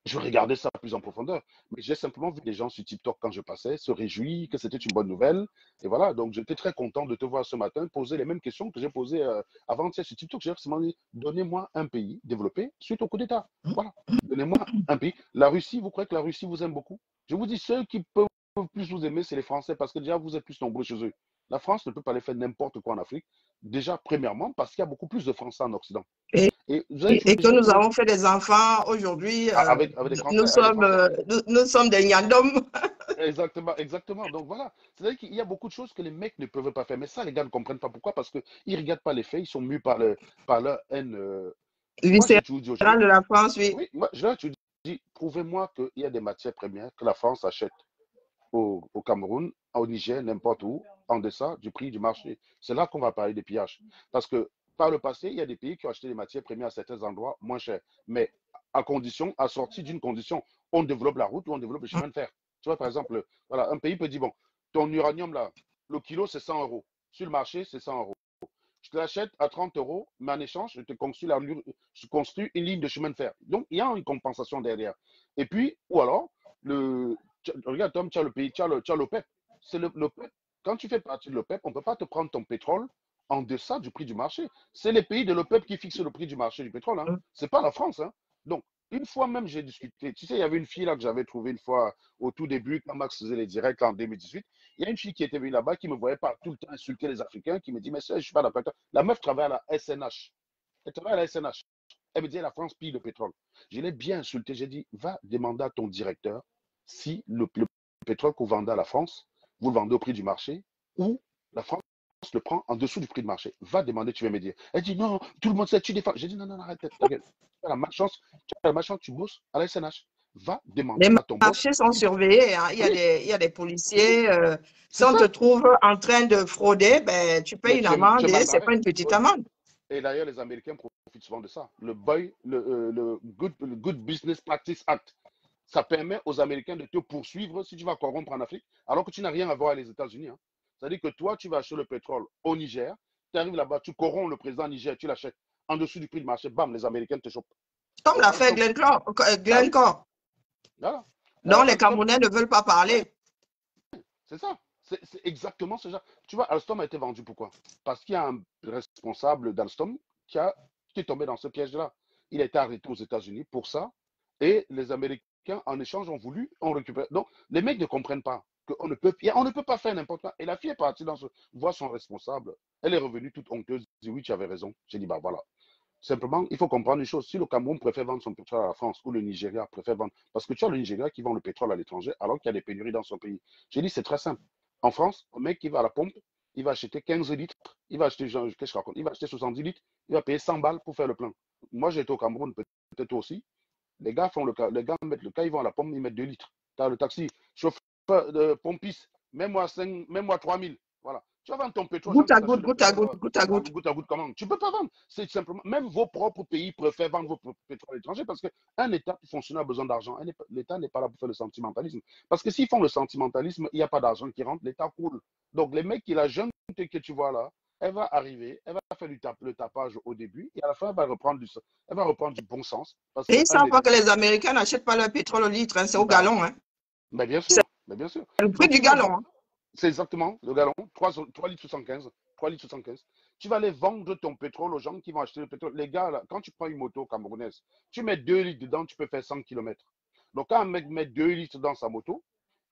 je regardais ça plus en profondeur. Mais j'ai simplement vu des gens sur TikTok quand je passais se réjouir que c'était une bonne nouvelle. Et voilà, donc j'étais très content de te voir ce matin poser les mêmes questions que j'ai posées avant-hier sur TikTok. J'ai simplement dit, donnez-moi un pays développé suite au coup d'État. Voilà, donnez-moi un pays. La Russie, vous croyez que la Russie vous aime beaucoup? Je vous dis, ceux qui peuvent plus vous aimer, c'est les Français, parce que déjà, vous êtes plus nombreux chez eux. La France ne peut pas aller faire n'importe quoi en Afrique. Déjà, premièrement, parce qu'il y a beaucoup plus de Français en Occident. Et, Et vous avez toujours et que dit nous que avons fait des enfants aujourd'hui, avec des Français, avec des Français. nous sommes des nyandom. Exactement, exactement. Donc voilà. C'est-à-dire qu'il y a beaucoup de choses que les mecs ne peuvent pas faire. Mais ça, les gars ne comprennent pas pourquoi. Parce qu'ils ne regardent pas les faits, ils sont mus par leur haine. Moi, j'ai toujours dit aux gens, Viscérale de la France, oui. oui, moi, je leur ai toujours dit, prouvez-moi qu'il y a des matières premières que la France achète au Cameroun, au Niger, n'importe où, en deçà du prix du marché. C'est là qu'on va parler des pillages. Parce que par le passé, il y a des pays qui ont acheté des matières premières à certains endroits moins chers. Mais à condition, assorti d'une condition, on développe la route ou on développe le chemin de fer. Tu vois, par exemple, voilà, un pays peut dire, bon, ton uranium là, le kilo c'est 100 euros. Sur le marché, c'est 100 euros. Je te l'achète à 30 euros, mais en échange, je construis une ligne de chemin de fer. Donc, il y a une compensation derrière. Et puis, ou alors, regarde, Tom, tu as le pays, tu as l'OPEP. C'est l'OPEP. Quand tu fais partie de l'OPEP, on ne peut pas te prendre ton pétrole en deçà du prix du marché. C'est les pays de l'OPEP qui fixent le prix du marché du pétrole. Hein. Ce n'est pas la France. Hein. Donc, une fois même, j'ai discuté. Tu sais, il y avait une fille là que j'avais trouvée une fois au tout début, quand Max faisait les directs en 2018. Il y a une fille qui était venue là-bas qui me voyait pas tout le temps insulter les Africains, qui me dit, mais ça, je suis pas d'accord. La meuf travaille à la SNH. Elle travaille à la SNH. Elle me dit, la France pille le pétrole. Je l'ai bien insulté. J'ai dit, va demander à ton directeur si le pétrole que vous vendez à la France, vous le vendez au prix du marché ou la France le prend en dessous du prix de marché. Va demander, tu vas me dire. Elle dit, non, tout le monde sait, tu défends. J'ai dit, non, non, arrête. Tu as la malchance, tu bosses à la SNH. Va demander Les à ton boss. marchés sont surveillés. Hein. Oui, il y a des policiers. Si c'est on te ça. trouve en train de frauder, ben, tu payes Mais une tu amende es et mal ce n'est pas barré. une petite Oui. amende. Et d'ailleurs, les Américains profitent souvent de ça. Le Good Business Practice Act, ça permet aux Américains de te poursuivre si tu vas corrompre en Afrique, alors que tu n'as rien à voir avec les États-Unis. Hein. C'est-à-dire que toi, tu vas acheter le pétrole au Niger, tu arrives là-bas, tu corromps le président Niger, tu l'achètes en dessous du prix de marché, bam, les Américains te chopent. Comme l'a fait Alstom. Bah oui, Glencore, voilà. dont les Alstom, Camerounais ne veulent pas oui, parler. c'est ça. C'est exactement ce genre. Tu vois, Alstom a été vendu pourquoi? Parce qu'il y a un responsable d'Alstom qui est tombé dans ce piège-là. Il a été arrêté aux États-Unis pour ça. Et les Américains, en échange, ont voulu en récupérer. Donc, les mecs ne comprennent pas on ne peut pas faire n'importe quoi. Et la fille est partie voir son responsable. Elle est revenue toute honteuse. Elle dit oui, tu avais raison. J'ai dit, bah voilà. Simplement, il faut comprendre une chose. Si le Cameroun préfère vendre son pétrole à la France ou le Nigeria préfère vendre, parce que tu as le Nigeria qui vend le pétrole à l'étranger alors qu'il y a des pénuries dans son pays. J'ai dit, c'est très simple. En France, un mec qui va à la pompe, il va acheter 15 litres, il va acheter, qu'est-ce que je raconte, il va acheter 70 litres, il va payer 100 balles pour faire le plein. Moi, j'ai été au Cameroun, peut-être aussi. Les gars mettent le cas, ils vont à la pompe, ils mettent 2 litres. Tu as le taxi, chauffeur de pompiste, mets-moi 5, mets-moi 3000. Voilà. Tu vas vendre ton pétrole, gens Goutte qui à goutte, t'achètent le goutte à pétrole goutte, goutte à goutte. goutte à goutte comment? Tu ne peux pas vendre. C'est simplement, même vos propres pays préfèrent vendre vos pétrole étrangers parce qu'un État pour fonctionner a besoin d'argent. L'État n'est pas là pour faire le sentimentalisme. Parce que s'ils font le sentimentalisme, il n'y a pas d'argent qui rentre, l'État coule. Donc les mecs, la jeune que tu vois là, elle va arriver, elle va faire le tapage au début et à la fin, elle va reprendre du bon sens. Parce Et ils ne qu'un savent pas État. que les Américains n'achètent pas leur pétrole au litre, hein, c'est au Bah, gallon. Hein. bah bien C'est sûr, mais bien sûr. le prix Donc du tu vas gallon. voir, Hein. c'est exactement le gallon, 3 litres 75. 3 litres 75. Tu vas aller vendre ton pétrole aux gens qui vont acheter le pétrole. Les gars, là, quand tu prends une moto camerounaise, tu mets 2 litres dedans, tu peux faire 100 km. Donc, quand un mec met 2 litres dans sa moto,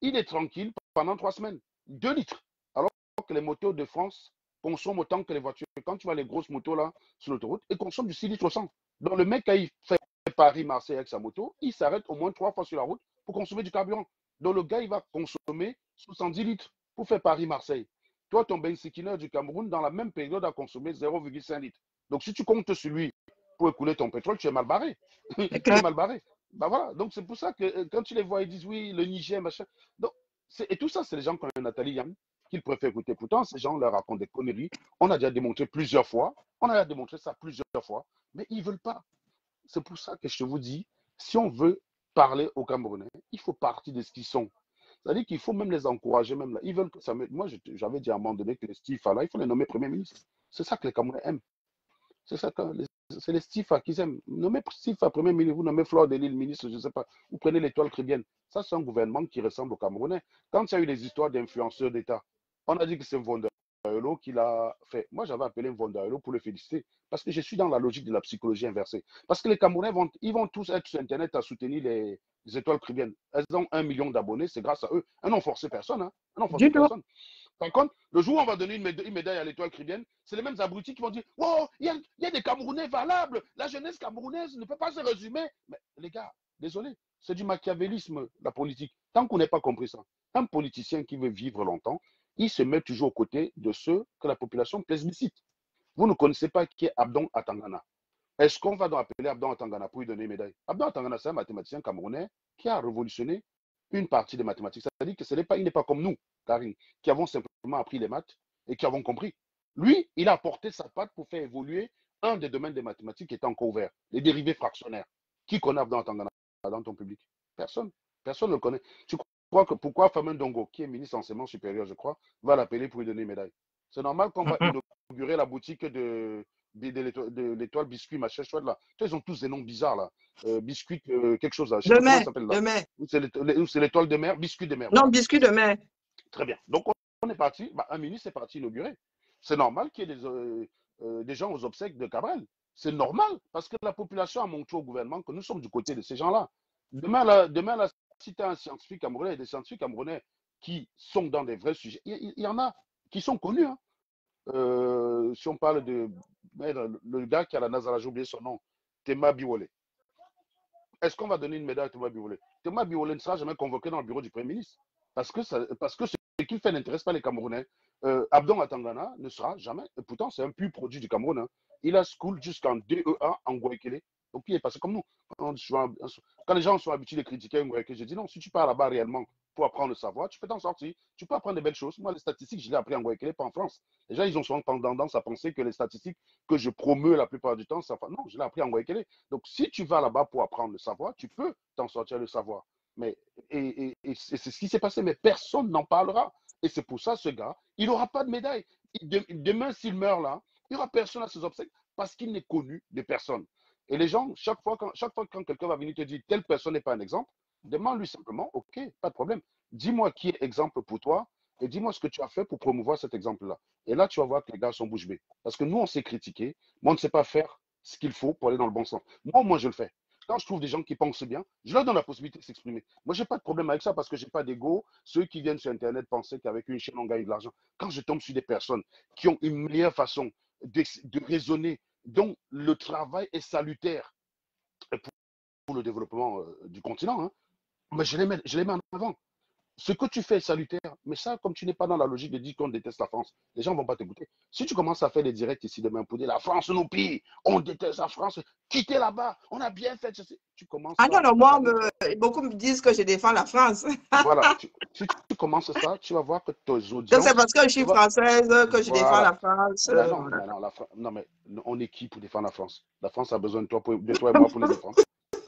il est tranquille pendant 3 semaines. 2 litres. Alors que les motos de France consomment autant que les voitures. Quand tu vois les grosses motos là sur l'autoroute, ils consomment du 6 litres au 100. Donc, le mec, quand il fait Paris-Marseille avec sa moto, il s'arrête au moins 3 fois sur la route pour consommer du carburant. Donc, le gars, il va consommer 70 litres pour faire Paris-Marseille. Toi, ton benzineur du Cameroun, dans la même période, a consommé 0,5 litres. Donc, si tu comptes sur lui pour écouler ton pétrole, tu es mal barré. C'est Tu es clair. mal barré. Bah voilà. Donc, c'est pour ça que quand tu les vois, ils disent oui, le Niger, machin. Donc, et tout ça, c'est les gens comme Nathalie Yang qu'ils préfèrent écouter. Pourtant, ces gens leur racontent des conneries. On a déjà démontré plusieurs fois. On a déjà démontré ça plusieurs fois. Mais ils ne veulent pas. C'est pour ça que je vous dis, si on veut parler aux Camerounais, il faut partir de ce qu'ils sont. C'est-à-dire qu'il faut même les encourager, même là. Ils veulent que ça me... Moi, j'avais dit à un moment donné que les Stifa, là, il faut les nommer Premier ministre. C'est ça que les Camerounais aiment. C'est ça que c'est les Stifa qu'ils aiment. Nommez Stifa Premier ministre, vous nommez Fleur de l'île ministre, je ne sais pas. Vous prenez l'étoile chrétienne. Ça, c'est un gouvernement qui ressemble aux Camerounais. Quand il y a eu les histoires d'influenceurs d'État, on a dit que c'est Vondaelo qui l'a fait. Moi, j'avais appelé Vondaelo pour le féliciter parce que je suis dans la logique de la psychologie inversée. Parce que les Camerounais ils vont tous être sur Internet à soutenir les étoiles chrétiennes. Elles ont 1 million d'abonnés, c'est grâce à eux. Elles n'ont forcé personne. Hein. Elles n'ont forcé Du tout. personne. Par contre, le jour où on va donner une médaille à l'étoile chrétienne, c'est les mêmes abrutis qui vont dire oh, il y a des Camerounais valables. La jeunesse camerounaise ne peut pas se résumer. Mais les gars, désolé, c'est du machiavélisme, la politique. Tant qu'on n'ait pas compris ça, un politicien qui veut vivre longtemps, il se met toujours aux côtés de ceux que la population plébiscite. Vous ne connaissez pas qui est Abdon Atangana. Est-ce qu'on va donc appeler Abdon Atangana pour lui donner une médaille? Abdon Atangana, c'est un mathématicien camerounais qui a révolutionné une partie des mathématiques. C'est-à-dire qu'il n'est pas comme nous, Karine, qui avons simplement appris les maths et qui avons compris. Lui, il a apporté sa patte pour faire évoluer un des domaines des mathématiques qui était encore ouvert, les dérivés fractionnaires. Qui connaît Abdon Atangana dans ton public? Personne. Personne ne le connaît. Tu crois que pourquoi Famen Dongo, qui est ministre enseignement supérieur, je crois, va l'appeler pour lui donner une médaille? C'est normal qu'on va inaugurer la boutique de l'étoile biscuit, machin chouette là. Ils ont tous des noms bizarres là. Biscuit, quelque chose là. Je sais pas comment ça s'appelle là. Demain. Ou c'est l'étoile de mer, biscuit de mer. Non, Voilà. biscuit de mer. Très bien. Donc on est parti. Bah, un ministre est parti inaugurer. C'est normal qu'il y ait des gens aux obsèques de Cabrel. C'est normal parce que la population a montré au gouvernement que nous sommes du côté de ces gens-là. Demain, là, si tu as un scientifique camerounais et des scientifiques camerounais qui sont dans des vrais sujets, il y en a qui sont connus. Hein. Si on parle de le gars qui a la NASA, j'ai oublié son nom, Tema Biwole. Est-ce qu'on va donner une médaille à Tema Biwole? Tema Biwole ne sera jamais convoqué dans le bureau du Premier ministre. Parce que ce qu'il fait n'intéresse pas les Camerounais. Abdon Atangana ne sera jamais, et pourtant c'est un pur produit du Cameroun. Hein. Il a school jusqu'en DEA en Guayaquil. Donc il est passé comme nous. Quand les gens sont habitués de critiquer Guayaquil, je dis non, si tu pars là-bas réellement pour apprendre le savoir, tu peux t'en sortir. Tu peux apprendre des belles choses. Moi, les statistiques, je l'ai appris en Guayaquil, pas en France. Les gens, ils ont souvent tendance à penser que les statistiques que je promeus la plupart du temps, ça... non, je l'ai appris en Guayaquil. Donc si tu vas là-bas pour apprendre le savoir, tu peux t'en sortir le savoir. Mais, et c'est ce qui s'est passé, mais personne n'en parlera. Et c'est pour ça, ce gars, il n'aura pas de médaille. Demain, s'il meurt là, il n'y aura personne à ses obsèques parce qu'il n'est connu de personne. Et les gens, chaque fois quand quelqu'un va venir te dire telle personne n'est pas un exemple, demande-lui simplement, ok, pas de problème. Dis-moi qui est exemple pour toi et dis-moi ce que tu as fait pour promouvoir cet exemple-là. Et là, tu vas voir que les gars sont bouche bée. Parce que nous, on s'est critiqué, mais on ne sait pas faire ce qu'il faut pour aller dans le bon sens. Moi, je le fais. Quand je trouve des gens qui pensent bien, je leur donne la possibilité de s'exprimer. Moi, je n'ai pas de problème avec ça parce que je n'ai pas d'ego. Ceux qui viennent sur Internet penser qu'avec une chaîne, on gagne de l'argent. Quand je tombe sur des personnes qui ont une meilleure façon de raisonner, dont le travail est salutaire pour le développement du continent, hein, mais je les mets en avant. Ce que tu fais est salutaire, mais ça, comme tu n'es pas dans la logique de dire qu'on déteste la France, les gens ne vont pas t'écouter. Si tu commences à faire des directs ici demain pour dire la France nous pille, on déteste la France, quittez là-bas, on a bien fait. Tu commences Ah non, ça. non, beaucoup me disent que je défends la France. Voilà, si tu commences ça, tu vas voir que tes Que c'est audiences. parce que je suis française que je défends Voilà. la France. Mais non, Voilà. non, mais on est qui pour défendre la France? La France a besoin de toi et moi pour les défendre.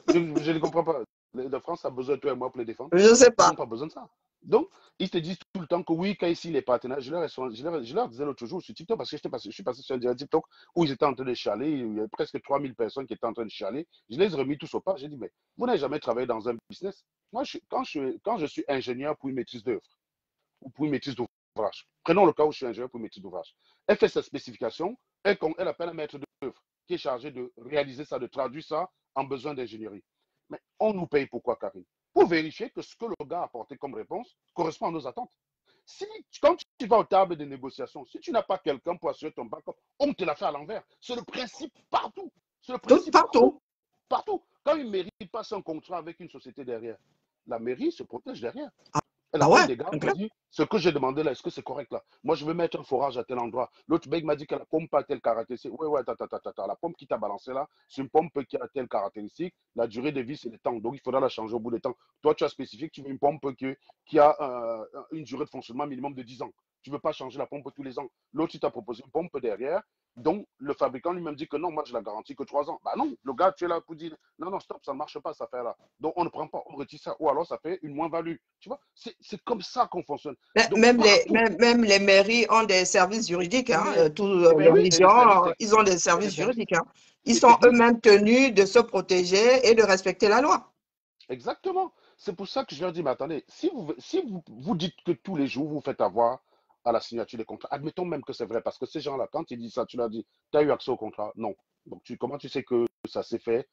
Je ne comprends pas. La France a besoin de toi et moi pour les défendre. Je ne sais Ils pas. n'ont pas besoin de ça. Donc, ils te disent tout le temps que oui, quand ici les partenaires, je leur disais l'autre jour sur TikTok, parce que je suis passé sur un direct TikTok où ils étaient en train de chialer, il y avait presque 3000 personnes qui étaient en train de chialer. Je les ai remis tous au pas. J'ai dit, mais vous n'avez jamais travaillé dans un business. Moi, quand je suis ingénieur pour une maîtrise d'œuvre ou pour une maîtrise d'ouvrage, prenons le cas où je suis ingénieur pour une maîtrise d'ouvrage. Elle fait sa spécification, elle appelle un maître d'œuvre qui est chargé de réaliser ça, de traduire ça en besoin d'ingénierie. Mais on nous paye pourquoi, Karine? pour vérifier que ce que le gars a apporté comme réponse correspond à nos attentes. Si, quand tu vas aux tables de négociation, si tu n'as pas quelqu'un pour assurer ton backup, on te l'a fait à l'envers. C'est le principe partout. C'est le Tout principe partout. partout. Partout. Quand une mairie passe un contrat avec une société derrière, la mairie se protège derrière. Elle Ah ouais, appelle des gars c'est pour clair. dire ce que j'ai demandé là, est-ce que c'est correct là? Moi, je veux mettre un forage à tel endroit. L'autre mec m'a dit que la pompe a telle caractéristique. Oui, ouais, la pompe qui t'a balancé là, c'est une pompe qui a telle caractéristique. La durée de vie, c'est le temps. Donc, il faudra la changer au bout du temps. Toi, tu as spécifié que tu veux une pompe qui a une durée de fonctionnement minimum de 10 ans. Tu ne veux pas changer la pompe tous les ans. L'autre, il t'a proposé une pompe derrière. Donc, le fabricant lui-même dit que non, moi, je la garantis que 3 ans. Bah non, le gars, tu es là pour dire non, non, stop, ça ne marche pas, ça fait là. Donc, on ne prend pas, on retire ça. Ou alors, ça fait une moins-value. Tu vois, c'est comme ça qu'on fonctionne. Donc, partout. Même les mairies ont des services juridiques, hein, Les les mairies et régions, ils ont des les services services juridiques, hein. Ils et sont techniques. eux-mêmes tenus de se protéger et de respecter la loi. Exactement. C'est pour ça que je leur dis, mais attendez, si vous dites que tous les jours vous faites avoir à la signature des contrats, admettons même que c'est vrai, parce que ces gens-là, quand ils disent ça, tu leur dis, tu as eu accès au contrat? Non. Donc, comment tu sais que ça s'est fait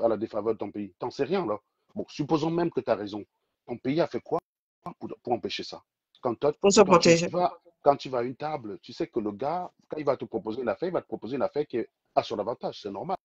à la défaveur de ton pays? T'en sais rien, là. Bon, supposons même que tu as raison. Ton pays a fait quoi pour empêcher ça? Quand, toi, Pour se quand, tu protéger. vas, quand tu vas à une table, tu sais que le gars, quand il va te proposer une affaire, il va te proposer une affaire qui est à son avantage. C'est normal.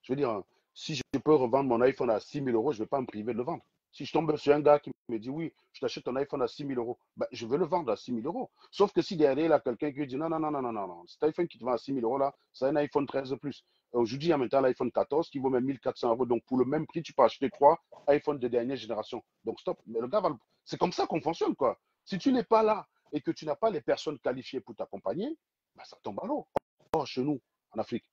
Je veux dire, si je peux revendre mon iPhone à 6 000 euros, je ne vais pas me priver de le vendre. Si je tombe sur un gars qui me dit oui, je t'achète ton iPhone à 6 000 euros, ben, je vais le vendre à 6 000 euros. Sauf que si derrière, il y a quelqu'un qui dit non, non, non, non, non, non, non, cet iPhone qui te vend à 6 000 euros là, c'est un iPhone 13 Plus. Aujourd'hui, il y a maintenant l'iPhone 14 qui vaut même 1 400 euros. Donc, pour le même prix, tu peux acheter 3 iPhones de dernière génération. Donc, stop. Mais le gars va. C'est comme ça qu'on fonctionne, quoi. Si tu n'es pas là et que tu n'as pas les personnes qualifiées pour t'accompagner, ben, ça tombe à l'eau. Or, chez nous, en Afrique,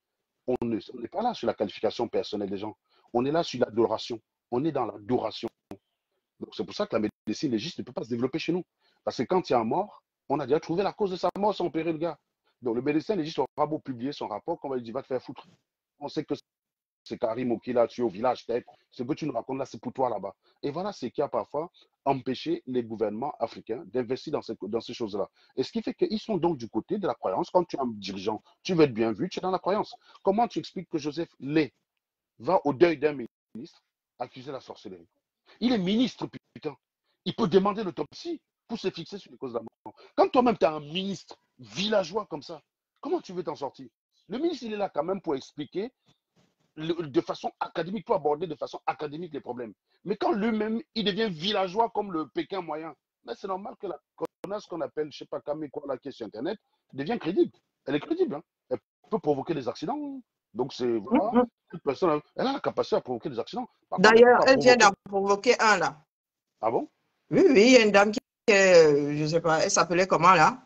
on n'est pas là sur la qualification personnelle des gens. On est là sur l'adoration. On est dans l'adoration. Donc, c'est pour ça que la médecine légiste ne peut pas se développer chez nous. Parce que quand il y a un mort, on a déjà trouvé la cause de sa mort sans opérer le gars. Donc, le médecin légiste aura beau publier son rapport, qu'on va lui dire, va te faire foutre. On sait que c'est Karim qui l'a tué au village, peut-être. Ce que tu nous racontes là, c'est pour toi là-bas. Et voilà ce qui a parfois empêché les gouvernements africains d'investir dans ces choses-là. Et ce qui fait qu'ils sont donc du côté de la croyance. Quand tu es un dirigeant, tu veux être bien vu, tu es dans la croyance. Comment tu expliques que Joseph Lay va au deuil d'un ministre accuser la sorcellerie? Il est ministre, putain. Il peut demander l'autopsie pour se fixer sur les causes de la mort. Quand toi-même, tu as un ministre villageois comme ça, comment tu veux t'en sortir? Le ministre, il est là quand même pour expliquer de façon académique, pour aborder de façon académique les problèmes. Mais quand lui-même, il devient villageois comme le Pékin moyen, c'est normal que la connasse qu'on appelle, je ne sais pas, Camé, quoi, là, qui est sur Internet, devient crédible. Elle est crédible. Hein. Elle peut provoquer des accidents. Hein. Donc, c'est, voilà, toute personne, elle a la capacité à provoquer des accidents. Par contre, elle ne peut D'ailleurs, pas elle vient provoquer. d'en provoquer un là. Ah bon? Oui, oui, il y a une dame qui est, je ne sais pas, elle s'appelait comment là?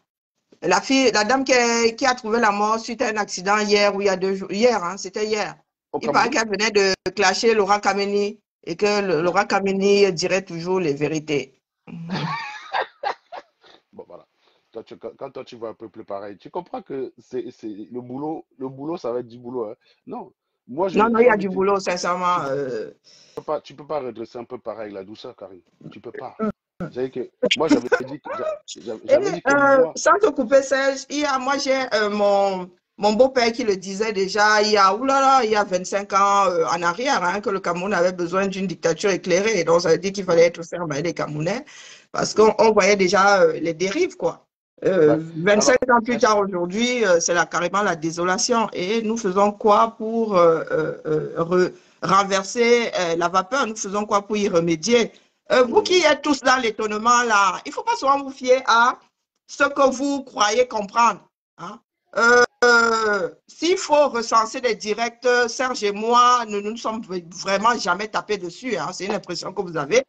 La dame qui a trouvé la mort suite à un accident hier ou il y a 2 jours. Hier, hein, c'était hier. Au Il paraît Cameroun? qu'elle venait de clasher Laura Kameni et que Ouais. Laura Kameni dirait toujours les vérités. Bon, voilà. Quand toi, tu vois un peu plus pareil, tu comprends que c'est le boulot, ça va être du boulot. Hein. Non, moi, Non, non, il j'ai y a envie du de dire, boulot, sincèrement. tu peux pas redresser un peu pareil la douceur, Karine. Tu peux pas. C'est que moi, j'avais dit que, Et j'avais dit que moi, sans te couper, Serge, moi j'ai mon beau-père qui le disait déjà oulala, il y a 25 ans en arrière, hein, que le Cameroun avait besoin d'une dictature éclairée. Donc ça veut dire qu'il fallait ouais. être ferme avec les Camerounais parce Mhm. qu'on voyait déjà les dérives, quoi. Ouais. 25 Alors, ans plus tard aujourd'hui, c'est carrément la désolation. Et nous faisons quoi pour renverser la vapeur? Nous faisons quoi pour y remédier? Vous qui êtes tous dans l'étonnement là, il ne faut pas seulement vous fier à ce que vous croyez comprendre. Hein. S'il faut recenser des directs, Serge et moi, nous ne nous sommes vraiment jamais tapés dessus. Hein. C'est une impression que vous avez.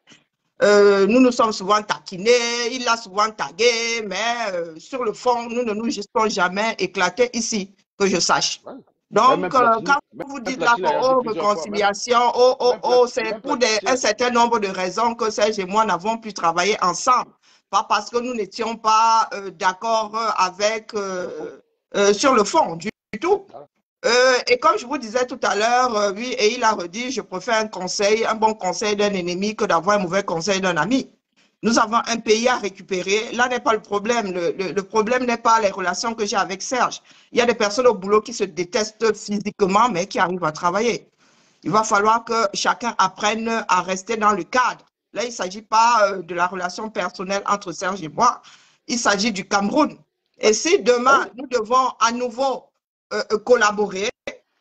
Nous nous sommes souvent taquinés, il l'a souvent tagué, mais sur le fond, nous ne nous sommes jamais éclatés ici, que je sache. ouais. Donc, Même Platini, quand vous même dites là que, Platini a dit oh, plusieurs fois, réconciliation, c'est même pour Platini, un certain nombre de raisons que Serge et moi n'avons pu travailler ensemble. Pas parce que nous n'étions pas d'accord avec, sur le fond. sur le fond, du tout. Voilà. Et comme je vous disais tout à l'heure, oui, et il a redit, je préfère un bon conseil d'un ennemi que d'avoir un mauvais conseil d'un ami. Nous avons un pays à récupérer. Là n'est pas le problème. Le problème n'est pas les relations que j'ai avec Serge. Il y a des personnes au boulot qui se détestent physiquement, mais qui arrivent à travailler. Il va falloir que chacun apprenne à rester dans le cadre. Là, il ne s'agit pas de la relation personnelle entre Serge et moi. Il s'agit du Cameroun. Et si demain, nous devons à nouveau collaborer,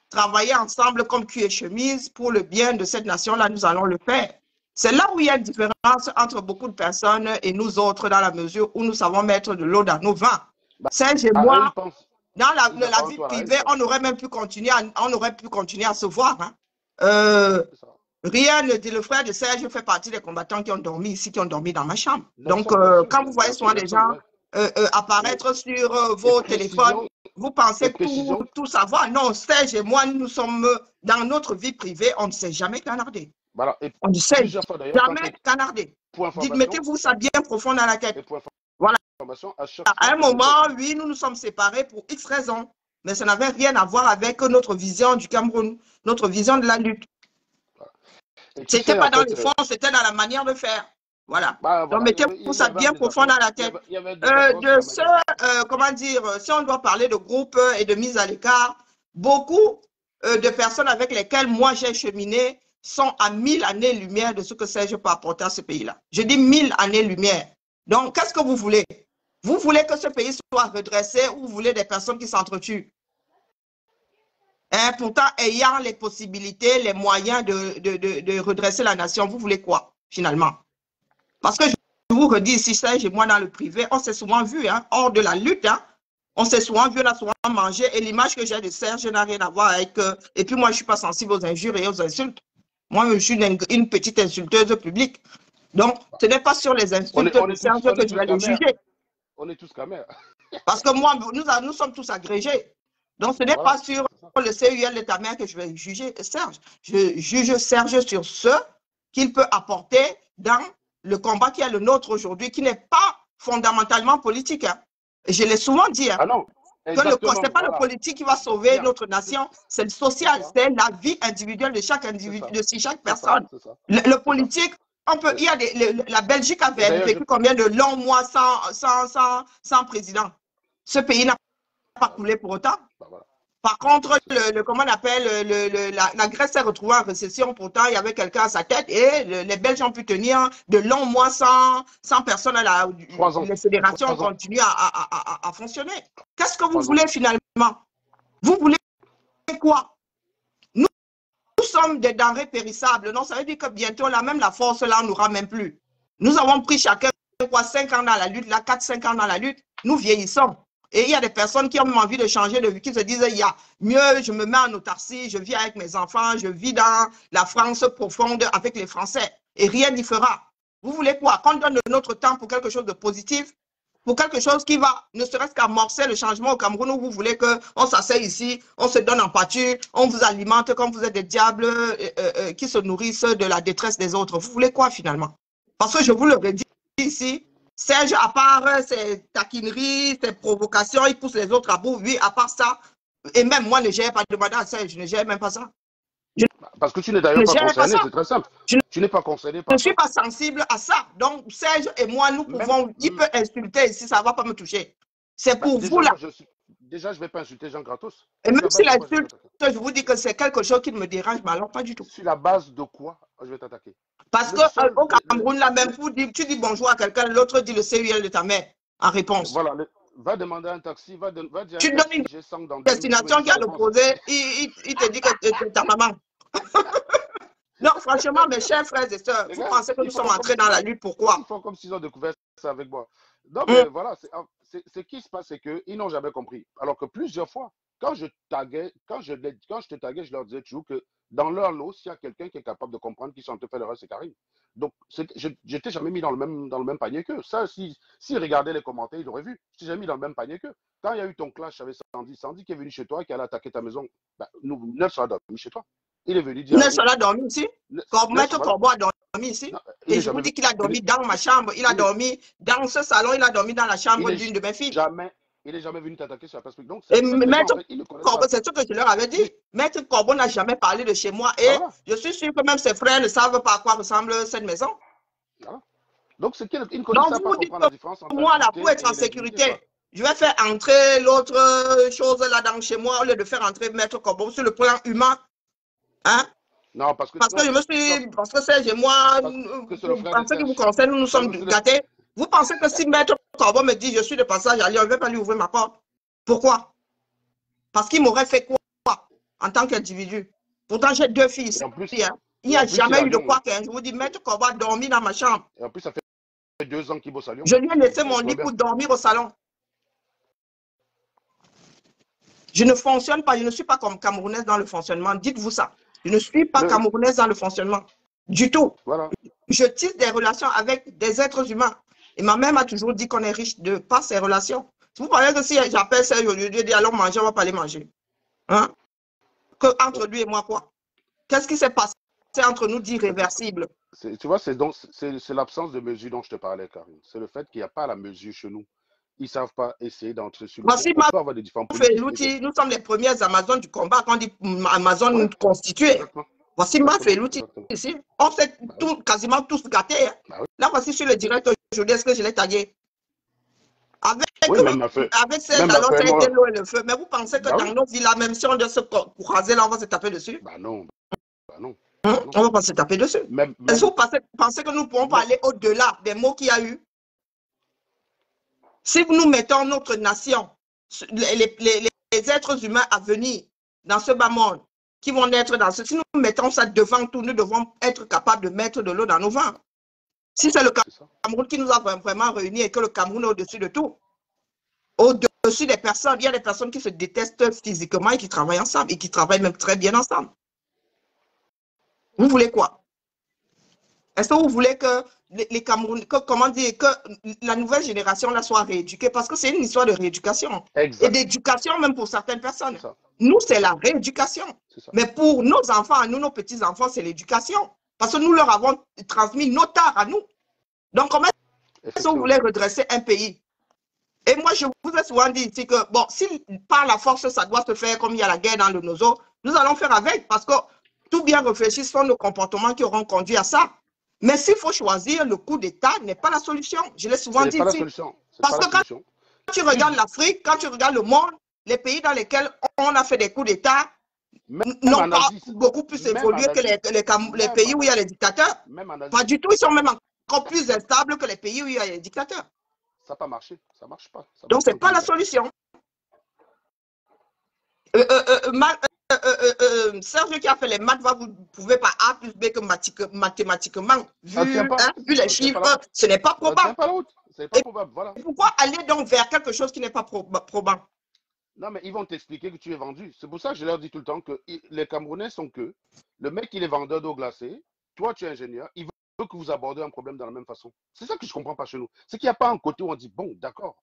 travailler ensemble comme cul et chemise pour le bien de cette nation-là, nous allons le faire. C'est là où il y a une différence entre beaucoup de personnes et nous autres, dans la mesure où nous savons mettre de l'eau dans nos vins. Serge et moi, dans la vie privée, on aurait même pu continuer à se voir. Hein. Rien ne dit, le frère de Serge fait partie des combattants qui ont dormi ici, qui ont dormi dans ma chambre. Donc, quand vous voyez souvent des gens apparaître sur vos téléphones, vous pensez tout savoir. Non, Serge et moi, nous sommes dans notre vie privée, on ne s'est jamais canardé. Voilà. On ne s'est jamais canardé. Mettez-vous ça bien profond dans la tête. Voilà. À un moment, oui, nous nous sommes séparés pour X raisons, mais ça n'avait rien à voir avec notre vision du Cameroun, notre vision de la lutte. C'était pas dans le fond, c'était dans la manière de faire. Voilà. Donc, mettez-vous ça bien profond dans la tête. Comment dire, si on doit parler de groupe et de mise à l'écart, beaucoup de personnes avec lesquelles moi j'ai cheminé sont à 1000 années-lumière de ce que Serge peut apporter à ce pays-là. Je dis 1000 années-lumière. Donc, qu'est-ce que vous voulez? Vous voulez que ce pays soit redressé ou vous voulez des personnes qui s'entretuent? Hein, pourtant, ayant les possibilités, les moyens de redresser la nation, vous voulez quoi, finalement? Parce que je vous redis ici, Serge et moi, dans le privé, on s'est souvent vu, hein, hors de la lutte, hein, on s'est souvent vu, on a souvent mangé, et l'image que j'ai de Serge n'a rien à voir avec... et puis moi, je ne suis pas sensible aux injures et aux insultes. Moi, je suis une petite insulteuse publique. Donc, ce n'est pas sur les insultes de Serge que je vais le juger. On est tous camères. Parce que moi, nous sommes tous agrégés. Donc, ce n'est pas sur le CUL de ta mère que je vais juger Serge. Je juge Serge sur ce qu'il peut apporter dans le combat qui est le nôtre aujourd'hui, qui n'est pas fondamentalement politique. Hein. Et je l'ai souvent dit. Hein, non. Ce n'est pas le politique qui va sauver notre nation, c'est le social, c'est la vie individuelle de chaque individu, de chaque personne. Le politique, il y a la Belgique avait vécu combien de longs mois sans président. Ce pays n'a pas coulé pour autant. Par contre, comment on appelle, la Grèce s'est retrouvée en récession, pourtant il y avait quelqu'un à sa tête et les Belges ont pu tenir de longs mois sans personne les fédérations ont continué à fonctionner. Qu'est-ce que vous voulez finalement? Vous voulez quoi? Nous sommes des denrées périssables, non? Ça veut dire que bientôt, là, même la force, là, on n'aura même plus. Nous avons pris chacun, 5 ans dans la lutte, là, 4-5 ans dans la lutte, nous vieillissons. Et il y a des personnes qui ont envie de changer de vie, qui se disent, il y a mieux, je me mets en autarcie, je vis avec mes enfants, je vis dans la France profonde avec les Français. Et rien n'y fera. Vous voulez quoi? Qu'on donne de notre temps pour quelque chose de positif, pour quelque chose qui va, ne serait-ce qu'amorcer le changement au Cameroun, où vous voulez qu'on s'asseye ici, on se donne en pâture, on vous alimente comme vous êtes des diables qui se nourrissent de la détresse des autres. Vous voulez quoi finalement? Parce que je vous le redis ici, Serge, à part ses taquineries, ses provocations, il pousse les autres à bout. Oui, à part ça, et même moi, ne gère pas demandé à Serge, je ne gère même pas ça. Parce que tu n'es d'ailleurs pas concerné, c'est très simple. Tu n'es pas concerné par ça. Je ne suis pas sensible à ça. Donc, Serge et moi, nous pouvons... Il peut insulter ici, ça ne va pas me toucher. C'est pour vous là. Déjà, je ne vais pas insulter Jean Gratos. Et même s'il insulte, je vous dis que c'est quelque chose qui me dérange, mais alors pas du tout. Sur la base de quoi je vais t'attaquer? Parce qu'au Cameroun, là, même tu dis bonjour à quelqu'un, l'autre dit le CUL de ta mère en réponse. Voilà, va demander un taxi, va dire tu donnes une destination qui a l'opposé, il te dit que c'est ta maman. Non, franchement, mes chers frères et sœurs, vous pensez que nous sommes entrés dans la lutte, pourquoi? Ils font comme s'ils ont découvert ça avec moi. Donc, voilà, ce qui se passe, c'est qu'ils n'ont jamais compris. Alors que plusieurs fois, quand je te taguais, je leur disais toujours que dans leur lot, s'il y a quelqu'un qui est capable de comprendre qu'ils sont en train de faire l'erreur, c'est Karim. Donc, je n'étais jamais mis dans le même panier qu'eux. Ça, s'ils regardaient les commentaires, ils auraient vu. Je n'ai jamais mis dans le même panier qu'eux. Quand il y a eu ton clash avec Sandy qui est venu chez toi, qui allait attaquer ta maison, ben, Neuf sera dormi chez toi. Il est venu dire. Neuf sera dormi ici. Maître Corbeau a dormi ici. Et je vous dis qu'il a dormi dans ma chambre. Il a dormi dans ce salon. Il a dormi dans la chambre d'une de mes filles. Il n'est jamais venu t'attaquer sur la perspective. Donc, Maître Corbeau, c'est ce que je leur avais dit. Maître Corbeau n'a jamais parlé de chez moi. Et je suis sûr que même ses frères ne savent pas à quoi ressemble cette maison. Voilà. Donc, c'est qu'ils ne connaissent pas comprendre la différence entre moi, là, pour être en sécurité, je vais faire entrer l'autre chose là-dedans chez moi au lieu de faire entrer Maître Corbeau sur le plan humain. Hein? Non, parce que Parce que non, je me non, suis, parce que Serge et moi, parce que c'est le frère en de ce qui vous Serge. concerne, nous sommes C'est le- gâtés. Vous pensez que si Maître Corbeau me dit je suis de passage à Lyon, je ne vais pas lui ouvrir ma porte? Pourquoi? Parce qu'il m'aurait fait quoi en tant qu'individu? Pourtant, j'ai 2 filles ici. Et en plus, Hein. Il n'y et a en plus, il est jamais à eu de Lyon. quoi que je vous dis, Maître Corbeau a dormi dans ma chambre. Et en plus, ça fait 2 ans qu'il bosse à Lyon. Je lui ai laissé Donc, mon tout va lit bien. pour dormir au salon. Je ne fonctionne pas, je ne suis pas comme Camerounaise dans le fonctionnement. Dites-vous ça. Je ne suis pas Mais Camerounaise dans le fonctionnement. Du tout. voilà. Je tisse des relations avec des êtres humains. Et ma mère m'a toujours dit qu'on est riche de par ces relations. Vous parlez que si j'appelle ça, je lui dis allons manger, on ne va pas aller manger. Hein? Que entre lui et moi, quoi? Qu'est-ce qui s'est passé entre nous d'irréversible? Tu vois, c'est l'absence de mesure dont je te parlais, Karine. C'est le fait qu'il n'y a pas la mesure chez nous. Ils ne savent pas essayer d'entrer sur le fond. Voici On ma peut avoir des différents fait politiques. l'outil. Nous sommes les premières Amazones du combat. Quand on dit Amazon Ouais, constituée. exactement. Voici ma fait Exactement. l'outil Exactement. ici. On s'est Bah oui. quasiment tous gâtés. Hein. Bah oui. Là, voici sur le direct aujourd'hui. Est-ce que je l'ai tagué? Avec, Oui, avec Serge, même alors, après ça a été moi. l'eau et le feu. Mais vous pensez que Bah oui. dans nos villas, même si on doit se croiser là, on va se taper dessus? Bah non. Bah non. Hein? Bah non. On ne va pas se taper dessus. Même, Est-ce que même, vous pensez que nous ne pourrons pas même- aller au-delà des mots qu'il y a eu? Si nous mettons notre nation, les êtres humains à venir dans ce bas monde, qui vont naître dans ce... Si nous mettons ça devant tout, nous devons être capables de mettre de l'eau dans nos vins. Si c'est le Cameroun qui nous a vraiment réunis et que le Cameroun est au-dessus de tout, au-dessus des personnes, il y a des personnes qui se détestent physiquement et qui travaillent ensemble et qui travaillent même très bien ensemble. Vous voulez quoi? Est-ce que vous voulez que les Camerounais, comment dire, que la nouvelle génération là soit rééduquée? Parce que c'est une histoire de rééducation et d'éducation même pour certaines personnes. Nous, c'est la rééducation. Mais pour nos enfants, nous, nos petits-enfants, c'est l'éducation. Parce que nous leur avons transmis nos tares à nous. Donc, comment est-ce que vous voulez redresser un pays? Et moi, je vous ai souvent dit ici que, bon, si par la force, ça doit se faire comme il y a la guerre dans le Nozo, nous allons faire avec. Parce que tout bien réfléchi, ce sont nos comportements qui auront conduit à ça. Mais s'il faut choisir, le coup d'État n'est pas la solution. Je l'ai souvent dit ici. Parce que quand tu regardes l'Afrique, quand tu regardes le monde, les pays dans lesquels on a fait des coups d'État n'ont pas beaucoup plus évolué que les pays où il y a les dictateurs. Pas du tout, ils sont même encore plus instables que les pays où il y a les dictateurs. Ça n'a pas marché, ça ne marche pas. Donc, ce n'est pas la solution. Serge qui a fait les maths, vous ne pouvez pas A plus B que mathématiquement. Vu les chiffres, ce n'est pas probable. Et pourquoi aller donc vers quelque chose qui n'est pas probant? Non, mais ils vont t'expliquer que tu es vendu. C'est pour ça que je leur dis tout le temps que les Camerounais sont que le mec, il est vendeur d'eau glacée, toi, tu es ingénieur, il veut que vous abordez un problème de la même façon. C'est ça que je ne comprends pas chez nous. C'est qu'il n'y a pas un côté où on dit, bon, d'accord,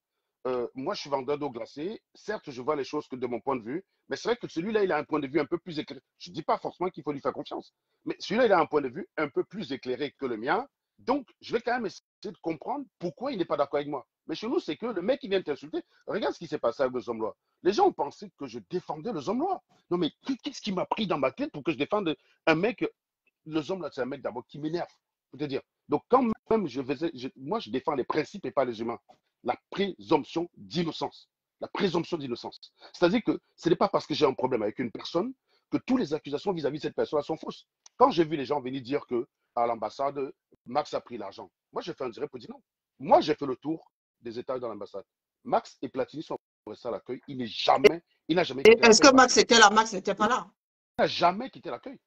moi, je suis vendeur d'eau glacée. Certes, je vois les choses que de mon point de vue, mais c'est vrai que celui-là, il a un point de vue un peu plus éclairé. Je ne dis pas forcément qu'il faut lui faire confiance, mais celui-là, il a un point de vue un peu plus éclairé que le mien. Donc, je vais quand même essayer de comprendre pourquoi il n'est pas d'accord avec moi. Mais chez nous, c'est que le mec, il vient t'insulter. Regarde ce qui s'est passé avec le Zomlois. Les gens ont pensé que je défendais le Zomlois. Non, mais qu'est-ce qui m'a pris dans ma tête pour que je défende un mec? Le Zomlois, c'est un mec d'abord qui m'énerve, pour te dire. Donc, quand même, moi, je défends les principes et pas les humains. La présomption d'innocence. La présomption d'innocence. C'est-à-dire que ce n'est pas parce que j'ai un problème avec une personne que toutes les accusations vis-à-vis de cette personne sont fausses. Quand j'ai vu les gens venir dire que à l'ambassade, Max a pris l'argent, moi, j'ai fait un direct pour dire non. Moi, j'ai fait le tour des étages dans l'ambassade. Max et Platini sont restés à l'accueil. Il n'a jamais quitté l'accueil. Est-ce que Max était là? Max n'était pas là. Il n'a jamais quitté l'accueil.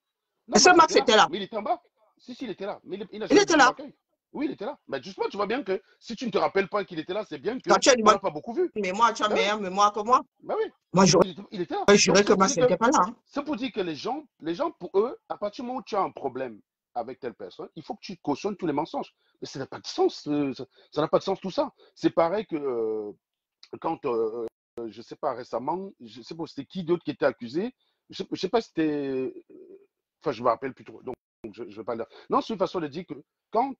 Est-ce que Max était là? Mais il était en bas. Si, il était là. Mais il n'a jamais quitté l'accueil. Oui, il était là. Mais justement, tu vois bien que si tu ne te rappelles pas qu'il était là, c'est bien que tu n'as pas beaucoup vu. Mais moi, tu as meilleure mémoire que moi. Ben oui. Moi, il était là. Je dirais que Max n'était pas là. C'est pour dire que les gens, pour eux, à partir du moment où tu as un problème avec telle personne, il faut que tu cautionnes tous les mensonges. Mais ça n'a pas de sens. Ça n'a pas de sens tout ça. C'est pareil que quand, je ne sais pas, récemment, je ne sais pas c'était qui d'autre qui était accusé. Je ne sais pas si c'était. Enfin, je ne me rappelle plus trop. Donc, je ne vais pas le dire. Non, c'est une façon de dire que quand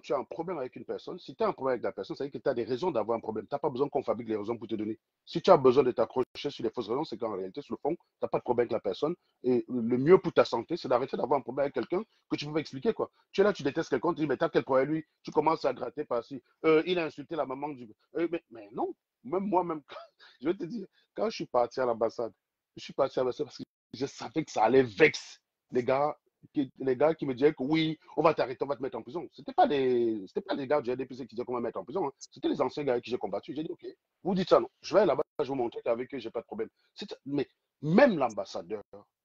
tu as un problème avec une personne, si tu as un problème avec la personne, ça veut dire que tu as des raisons d'avoir un problème. Tu n'as pas besoin qu'on fabrique les raisons pour te donner. Si tu as besoin de t'accrocher sur les fausses raisons, c'est qu'en réalité, sur le fond, tu n'as pas de problème avec la personne. Et le mieux pour ta santé, c'est d'arrêter d'avoir un problème avec quelqu'un que tu peux pas expliquer. Quoi. Tu es là, tu détestes quelqu'un, tu dis, mais t'as quel problème lui? Tu commences à gratter par-ci. Il a insulté la maman du. Mais non, même moi-même, je vais te dire, quand je suis parti à l'ambassade, parce que je savais que ça allait vexer les gars qui me disaient que oui, on va t'arrêter, on va te mettre en prison. C'était pas les gars du RDPC qui disaient qu'on va mettre en prison. Hein. C'était les anciens gars avec qui j'ai combattu. J'ai dit, OK, vous dites ça, non. Je vais là-bas, je vais vous montrer qu'avec eux, j'ai pas de problème. Mais même l'ambassadeur,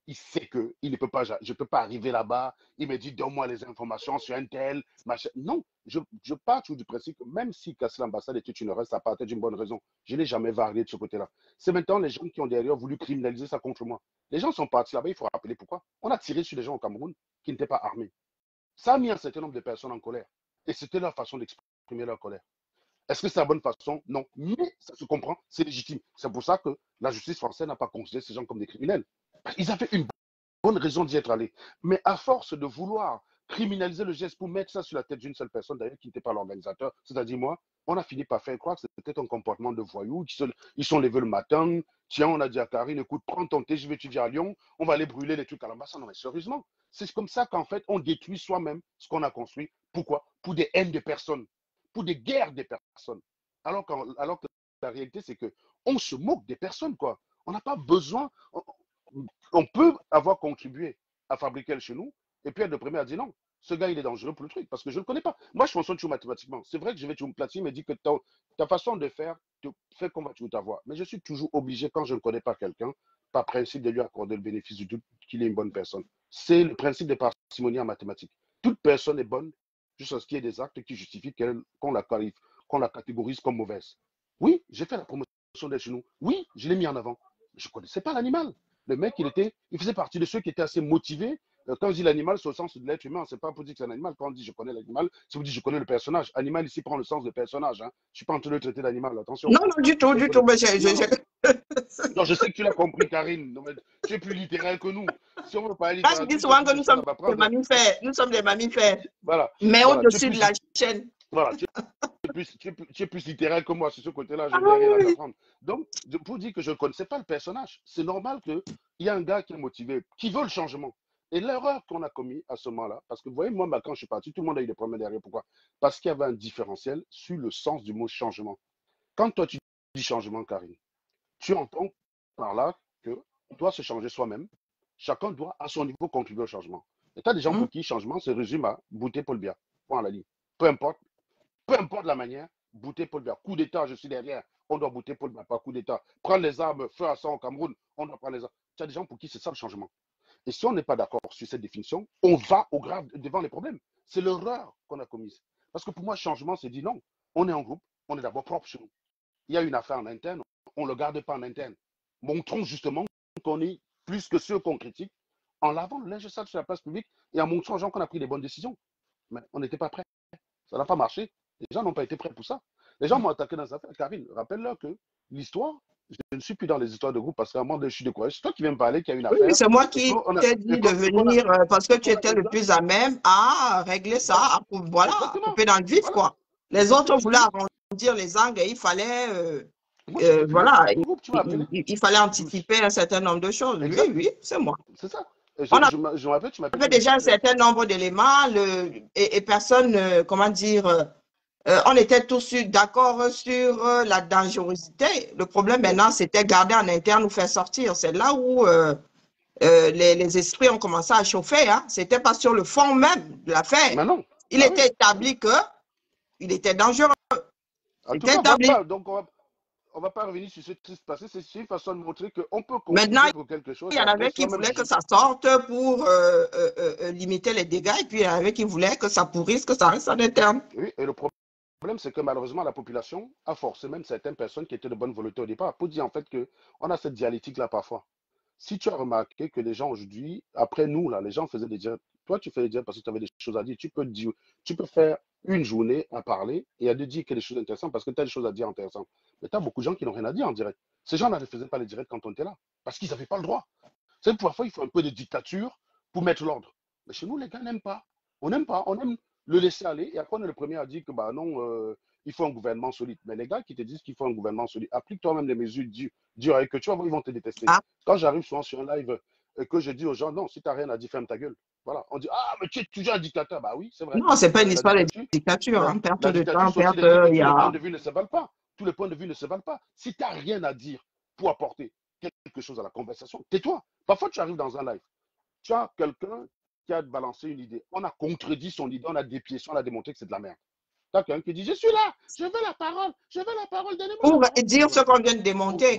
il sait que il ne peut pas, je ne peux pas arriver là-bas. Il me dit, donne-moi les informations sur un tel, machin. Non, je pars toujours du principe que même si casser l'ambassade était une erreur, ça partait d'une bonne raison. Je n'ai jamais varié de ce côté-là. C'est maintenant les gens qui ont derrière voulu criminaliser ça contre moi. Les gens sont partis là-bas, il faut rappeler pourquoi. On a tiré sur les gens au Cameroun qui n'étaient pas armés. Ça a mis un certain nombre de personnes en colère. Et c'était leur façon d'exprimer leur colère. Est-ce que c'est la bonne façon? Non. Mais ça se comprend, c'est légitime. C'est pour ça que la justice française n'a pas considéré ces gens comme des criminels. Ils avaient une bonne raison d'y être allés. Mais à force de vouloir criminaliser le geste pour mettre ça sur la tête d'une seule personne, d'ailleurs, qui n'était pas l'organisateur, c'est-à-dire moi, on a fini par faire croire que c'était un comportement de voyous. Ils sont levés le matin. Tiens, on a dit à Karine, écoute, prends ton TGV, tu viens à Lyon, on va aller brûler les trucs à l'ambassade. Non, mais sérieusement, c'est comme ça qu'en fait, on détruit soi-même ce qu'on a construit. Pourquoi? Pour des haines de personnes, pour des guerres des personnes. Alors que la réalité, c'est que on se moque des personnes, quoi. On n'a pas besoin. On peut avoir contribué à fabriquer le chez nous, et puis être le premier à dire non. Ce gars, il est dangereux pour le truc, parce que je ne le connais pas. Moi, je fonctionne toujours mathématiquement. C'est vrai que je vais toujours me placer, me dit que ta façon de faire te fait qu'on va toujours t'avoir. Mais je suis toujours obligé, quand je ne connais pas quelqu'un, par principe de lui accorder le bénéfice du doute qu'il est une bonne personne. C'est le principe de parcimonie en mathématiques. Toute personne est bonne jusqu'à ce qu'il y ait des actes qui justifient qu'on la catégorise comme mauvaise. Oui, j'ai fait la promotion des chez nous. Oui, je l'ai mis en avant. Je ne connaissais pas l'animal. Le mec, il faisait partie de ceux qui étaient assez motivés. Quand je dis l'animal, c'est au sens de l'être humain. Ce n'est pas pour dire que c'est un animal. Quand on dit je connais l'animal, c'est pour dire je connais le personnage. Animal ici prend le sens de personnage. Hein. Je ne suis pas en train de traiter d'animal. Attention. Non, non, du tout, du tout. Mais non, je sais que tu l'as compris, Karine. Non, tu es plus littéraire que nous. Si on veut parler je dis souvent que nous sommes des mammifères. Nous sommes des mammifères. Voilà. Mais au-dessus de la chaîne. Voilà. Tu es plus littéraire que moi sur ce côté-là, je n'ai rien à t'apprendre. Donc, pour dire que je ne connaissais pas le personnage, c'est normal qu'il y ait un gars qui est motivé, qui veut le changement. Et l'erreur qu'on a commise à ce moment-là, parce que vous voyez, moi, quand je suis parti, tout le monde a eu des problèmes derrière. Pourquoi? Parce qu'il y avait un différentiel sur le sens du mot changement. Quand toi, tu dis changement, Karine, tu entends par là qu'on doit se changer soi-même. Chacun doit, à son niveau, contribuer au changement. Et tu as des gens pour qui le changement se résume à bouter Paul Biya. Point à la ligne. Peu importe la manière, bouter Paul Biya. Coup d'État, je suis derrière, on doit bouter Paul Biya, pas coup d'État. Prendre les armes, feu à sang au Cameroun, on doit prendre les armes. Tu as des gens pour qui c'est ça le changement. Et si on n'est pas d'accord sur cette définition, on va au grave devant les problèmes. C'est l'erreur qu'on a commise. Parce que pour moi, changement, c'est dit non. On est en groupe, on est d'abord propre chez nous. Il y a une affaire en interne, on ne le garde pas en interne. Montrons justement qu'on est plus que ceux qu'on critique en lavant le linge sale sur la place publique et en montrant aux gens qu'on a pris les bonnes décisions. Mais on n'était pas prêts. Ça n'a pas marché. Les gens n'ont pas été prêts pour ça. Les gens m'ont attaqué dans cette affaire. Karine, rappelle-leur que l'histoire, je ne suis plus dans les histoires de groupe parce qu'à un moment donné, je suis découragé. C'est toi qui viens me parler qu'il y a une affaire. Oui, c'est moi qui t'ai dit de venir parce que tu étais le plus à même à régler ça, voilà, à couper dans le vif, quoi. Les autres voulaient arrondir les angles et il fallait, voilà, il fallait anticiper un certain nombre de choses. Oui, oui, c'est moi. C'est ça. Je m'appelle, tu m'appelles. Déjà un certain nombre d'éléments et personne, comment dire, on était tous d'accord sur la dangerosité. Le problème maintenant, c'était garder en interne ou faire sortir. C'est là où les esprits ont commencé à chauffer. Hein. Ce n'était pas sur le fond même de l'affaire. Il était établi qu'il était dangereux. C'était établi. Donc, on ne va pas revenir sur ce qui se passait. C'est une façon de montrer qu'on peut contribuer pour quelque chose. Il y en avait qui voulaient que ça sorte pour limiter les dégâts et puis il y en avait qui voulaient que ça pourrisse, que ça reste en interne. Oui, et le problème, c'est que malheureusement, la population a forcé même certaines personnes qui étaient de bonne volonté au départ pour dire en fait qu'on a cette dialectique-là parfois. Si tu as remarqué que les gens aujourd'hui, après nous, là, les gens faisaient des directs. Toi, tu fais des directs parce que tu avais des choses à dire. Tu peux faire une journée à parler et à dire que des choses intéressantes parce que tu as des choses à dire intéressantes. Mais tu as beaucoup de gens qui n'ont rien à dire en direct. Ces gens-là ne faisaient pas les directs quand on était là parce qu'ils n'avaient pas le droit. C'est parfois, il faut un peu de dictature pour mettre l'ordre. Mais chez nous, les gars n'aiment pas. On n'aime pas. On aime le laisser aller. Et après, on est le premier à dire que bah non, il faut un gouvernement solide. Mais les gars qui te disent qu'il faut un gouvernement solide, applique toi-même les mesures dures et que tu vas voir, ils vont te détester. Ah. Quand j'arrive souvent sur un live et que je dis aux gens, non, si tu n'as rien à dire, ferme ta gueule. Voilà. On dit, ah, mais tu es toujours un dictateur. Bah oui, c'est vrai. Non, ce n'est pas une histoire de dictature. Hein. Perte de temps, perte. Tous les points de vue ne se valent pas. Tous les points de vue ne se valent pas. Si tu n'as rien à dire pour apporter quelque chose à la conversation, tais-toi. Parfois, tu arrives dans un live. tu as quelqu'un qui a balancé une idée. On a contredit son idée, on a dépiécé, on a démontré que c'est de la merde. Tu as quelqu'un qui dit, je suis là, je veux la parole, donnez-moi la Pour parole. dire ce qu'on vient de démonter.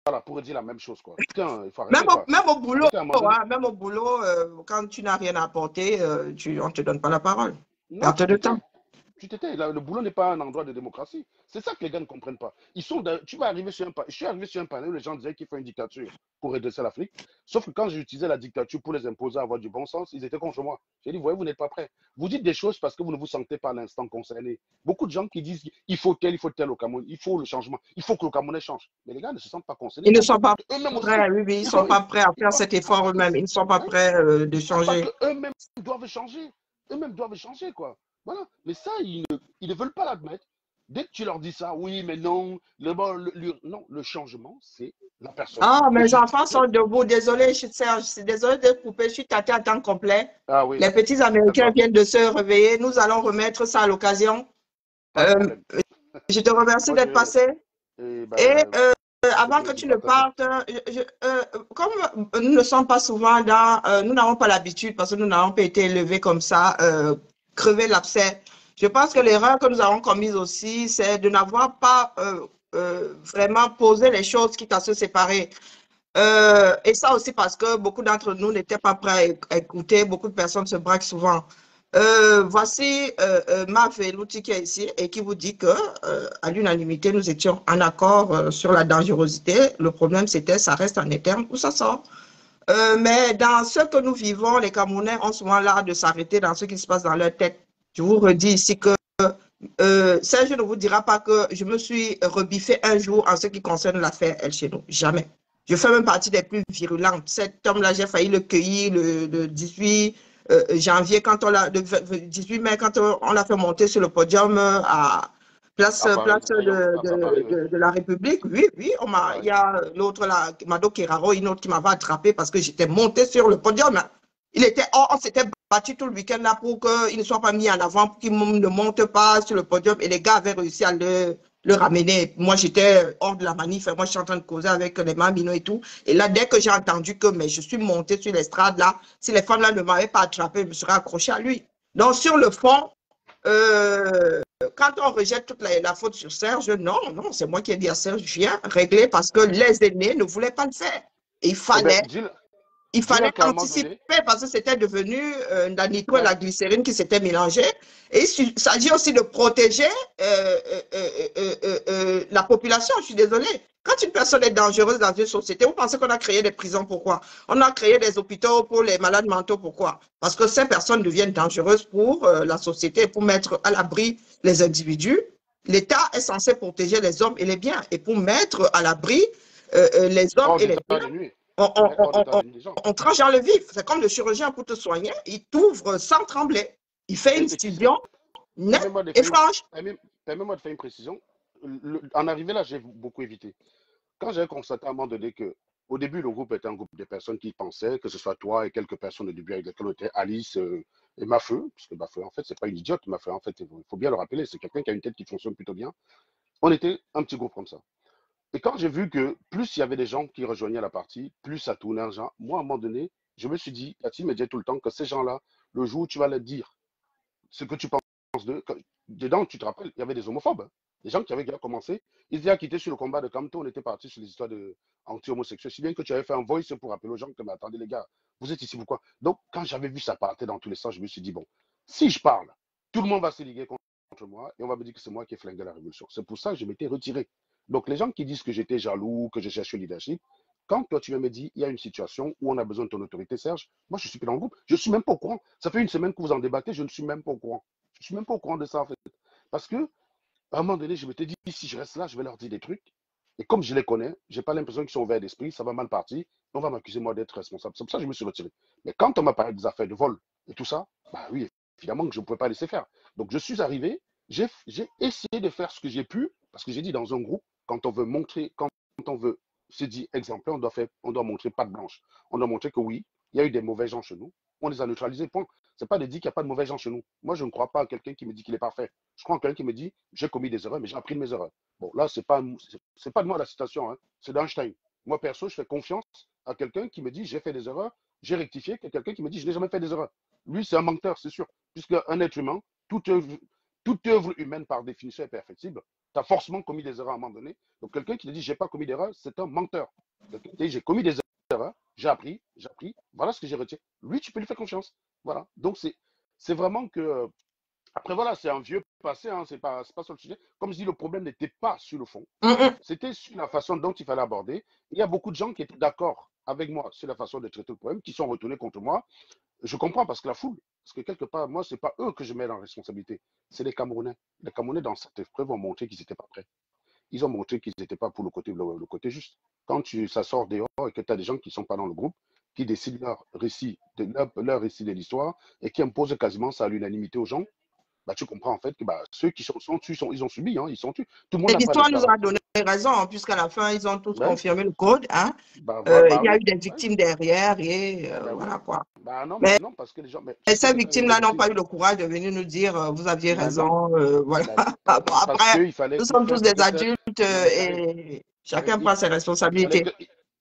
Voilà, pour dire la même chose, quoi. Putain, il faut arrêter, quoi. Même au boulot, Arrêtez à un moment donné. même au boulot, quand tu n'as rien à apporter, on ne te donne pas la parole. Non, Perte de temps. tu t'étais. Le boulot n'est pas un endroit de démocratie. C'est ça que les gars ne comprennent pas. Tu vas arriver sur je suis arrivé sur un panel où les gens disaient qu'il faut une dictature pour redresser l'Afrique. Sauf que quand j'ai utilisé la dictature pour les imposer à avoir du bon sens, ils étaient contre moi. J'ai dit, voyez, vous n'êtes pas prêts. Vous dites des choses parce que vous ne vous sentez pas à l'instant concerné. Beaucoup de gens qui disent, il faut tel au Cameroun, il faut le changement, il faut que le Camerounais change. Mais les gars ne se sentent pas concernés. Ils ne sont pas Eux-mêmes aussi. prêts, oui, ils ne sont pas prêts à faire cet effort eux-mêmes. Ils ne sont pas prêts de changer. Parce qu'eux-mêmes doivent changer. Eux-mêmes doivent changer, quoi. Voilà. Mais ça, ils ne veulent pas l'admettre. Dès que tu leur dis ça, oui, mais non, non, le changement, c'est la personne. Ah, mes enfants sont debout. Désolé, Serge, je suis désolé de couper. Je suis tâté à temps complet. Ah oui. Les petits Américains viennent de se réveiller. Nous allons remettre ça à l'occasion. Je te remercie d'être passé. Avant que tu ne partes, comme nous ne sommes pas souvent nous n'avons pas l'habitude, parce que nous n'avons pas été élevés comme ça, crever l'abcès. Je pense que l'erreur que nous avons commise aussi, c'est de n'avoir pas vraiment posé les choses quitte à se séparer. Et ça aussi parce que beaucoup d'entre nous n'étaient pas prêts à écouter, beaucoup de personnes se braquent souvent. Voici Marc Velouti qui est ici et qui vous dit que à l'unanimité, nous étions en accord sur la dangerosité. Le problème, c'était ça reste en interne où ça sort. Mais dans ce que nous vivons, les Camerounais ont souvent l'art de s'arrêter dans ce qui se passe dans leur tête. Je vous redis ici que Serge ne vous dira pas que je me suis rebiffé un jour en ce qui concerne l'affaire El Chenou. Jamais. Je fais même partie des plus virulentes. Cet homme-là, j'ai failli le cueillir le 18 janvier, le 18 mai, quand on l'a fait monter sur le podium à place de la République. Oui, oui, il y a l'autre là, Mado Keraro, une autre qui m'avait attrapé parce que j'étais monté sur le podium. On s'était battu tout le week-end là pour qu'il ne soit pas mis en avant, pour qu'il ne monte pas sur le podium. Et les gars avaient réussi à le ramener. Moi, j'étais hors de la manif. Moi, je suis en train de causer avec les mamino et tout. Et là, dès que j'ai entendu que je suis monté sur l'estrade là, si les femmes là ne m'avaient pas attrapé, je me serais accroché à lui. Donc, sur le fond, quand on rejette toute la faute sur Serge, non, c'est moi qui ai dit à Serge, viens régler parce que les aînés ne voulaient pas le faire. Et il fallait anticiper parce que c'était devenu la nitro et la glycérine qui s'étaient mélangées. Et il s'agit aussi de protéger la population. Je suis désolée. Quand une personne est dangereuse dans une société, vous pensez qu'on a créé des prisons, pourquoi? On a créé des hôpitaux pour les malades mentaux, pourquoi? Parce que ces personnes deviennent dangereuses pour la société, pour mettre à l'abri les individus. L'État est censé protéger les hommes et les biens. Et pour mettre à l'abri les hommes et les biens, on tranche dans le vif. C'est comme le chirurgien pour te soigner, il t'ouvre sans trembler. Il fait une incision nette et franche. Permets-moi de faire une précision. En arrivée là, j'ai beaucoup évité. Quand j'ai constaté à un moment donné que, au début, le groupe était un groupe de personnes qui pensaient, que ce soit toi et quelques personnes au début avec lesquelles on était Alice et Mafeu, parce que Mafeu, en fait, c'est pas une idiote, Mafeu, en fait, il faut bien le rappeler, c'est quelqu'un qui a une tête qui fonctionne plutôt bien. On était un petit groupe comme ça. Et quand j'ai vu que plus il y avait des gens qui rejoignaient la partie, plus ça tournait en genre, moi, à un moment donné, je me suis dit, Cathy me dit tout le temps que ces gens-là, le jour où tu vas leur dire ce que tu penses d'eux, dedans, tu te rappelles, il y avait des homophobes. Hein. Des gens qui avaient déjà commencé, ils étaient quittés sur le combat de Kamto, on était parti sur les histoires anti-homosexuels. Si bien que tu avais fait un voice pour rappeler aux gens que, mais attendez les gars, vous êtes ici pourquoi? Donc, quand j'avais vu ça partir dans tous les sens, je me suis dit, bon, si je parle, tout le monde va se liguer contre moi et on va me dire que c'est moi qui ai flingué la révolution. C'est pour ça que je m'étais retiré. Donc, les gens qui disent que j'étais jaloux, que je cherchais le leadership, quand toi, tu me dis, il y a une situation où on a besoin de ton autorité, Serge, moi, je suis plus dans le groupe. Je ne suis même pas au courant. Ça fait une semaine que vous en débattez, je ne suis même pas au courant. Je ne suis même pas au courant de ça, en fait. Parce que, à un moment donné, je m'étais dit, si je reste là, je vais leur dire des trucs. Et comme je les connais, je n'ai pas l'impression qu'ils sont ouverts d'esprit, ça va mal partir. On va m'accuser, moi, d'être responsable. C'est pour ça que je me suis retiré. Mais quand on m'a parlé des affaires de vol et tout ça, bah oui, évidemment que je ne pouvais pas laisser faire. Donc, je suis arrivé, j'ai essayé de faire ce que j'ai pu, parce que j'ai dit dans un groupe, quand on veut montrer, quand on veut se dire exemplaire, on doit montrer patte blanche. On doit montrer que oui, il y a eu des mauvais gens chez nous, on les a neutralisés, point. Ce n'est pas de dire qu'il n'y a pas de mauvais gens chez nous. Moi, je ne crois pas à quelqu'un qui me dit qu'il est parfait. Je crois en quelqu'un qui me dit, j'ai commis des erreurs, mais j'ai appris de mes erreurs. Bon, là, ce n'est pas de moi la citation, hein, c'est d'Einstein. Moi, perso, je fais confiance à quelqu'un qui me dit, j'ai fait des erreurs, j'ai rectifié que quelqu'un qui me dit, je n'ai jamais fait des erreurs. Lui, c'est un menteur, c'est sûr. Puisque un être humain, toute œuvre humaine, par définition, est perfectible. Tu as forcément commis des erreurs à un moment donné. Donc, quelqu'un qui te dit, j'ai pas commis d'erreur, c'est un menteur. Quelqu'un qui te dit, j'ai commis des erreurs, j'ai appris, voilà ce que j'ai retiré. Lui, tu peux lui faire confiance. Voilà. Donc, c'est vraiment que. Après, voilà, c'est un vieux passé, hein, c'est pas sur le sujet. Comme je dis, le problème n'était pas sur le fond. C'était sur la façon dont il fallait aborder. Il y a beaucoup de gens qui étaient d'accord avec moi sur la façon de traiter le problème, qui sont retournés contre moi. Je comprends parce que la foule, parce que quelque part, moi, ce n'est pas eux que je mets en responsabilité, c'est les Camerounais. Les Camerounais, dans cette épreuve, ont montré qu'ils n'étaient pas prêts. Ils ont montré qu'ils n'étaient pas pour le côté juste. Quand ça sort dehors et que tu as des gens qui ne sont pas dans le groupe, qui décident leur récit de l'histoire et qui imposent quasiment ça à l'unanimité aux gens, bah, tu comprends en fait que bah, ceux qui sont tués, ils ont subi, hein, ils sont tués. Tout le monde Et n'a pas l'histoire nous a déclaré. donné raison, hein, puisqu'à la fin, ils ont tous Ouais, confirmé le code. Hein. Il y a oui, eu des ouais, victimes derrière et bah oui. voilà quoi. Bah non, mais Mais non, parce que les gens, mais tu sais ces que quand il y a des victimes-là n'ont victimes, pas eu le courage de venir nous dire vous aviez mais non, raison. Voilà. bah Bon, non, parce après, qu'il fallait, nous sommes tous des adultes non, mais et mais chacun prend ses responsabilités.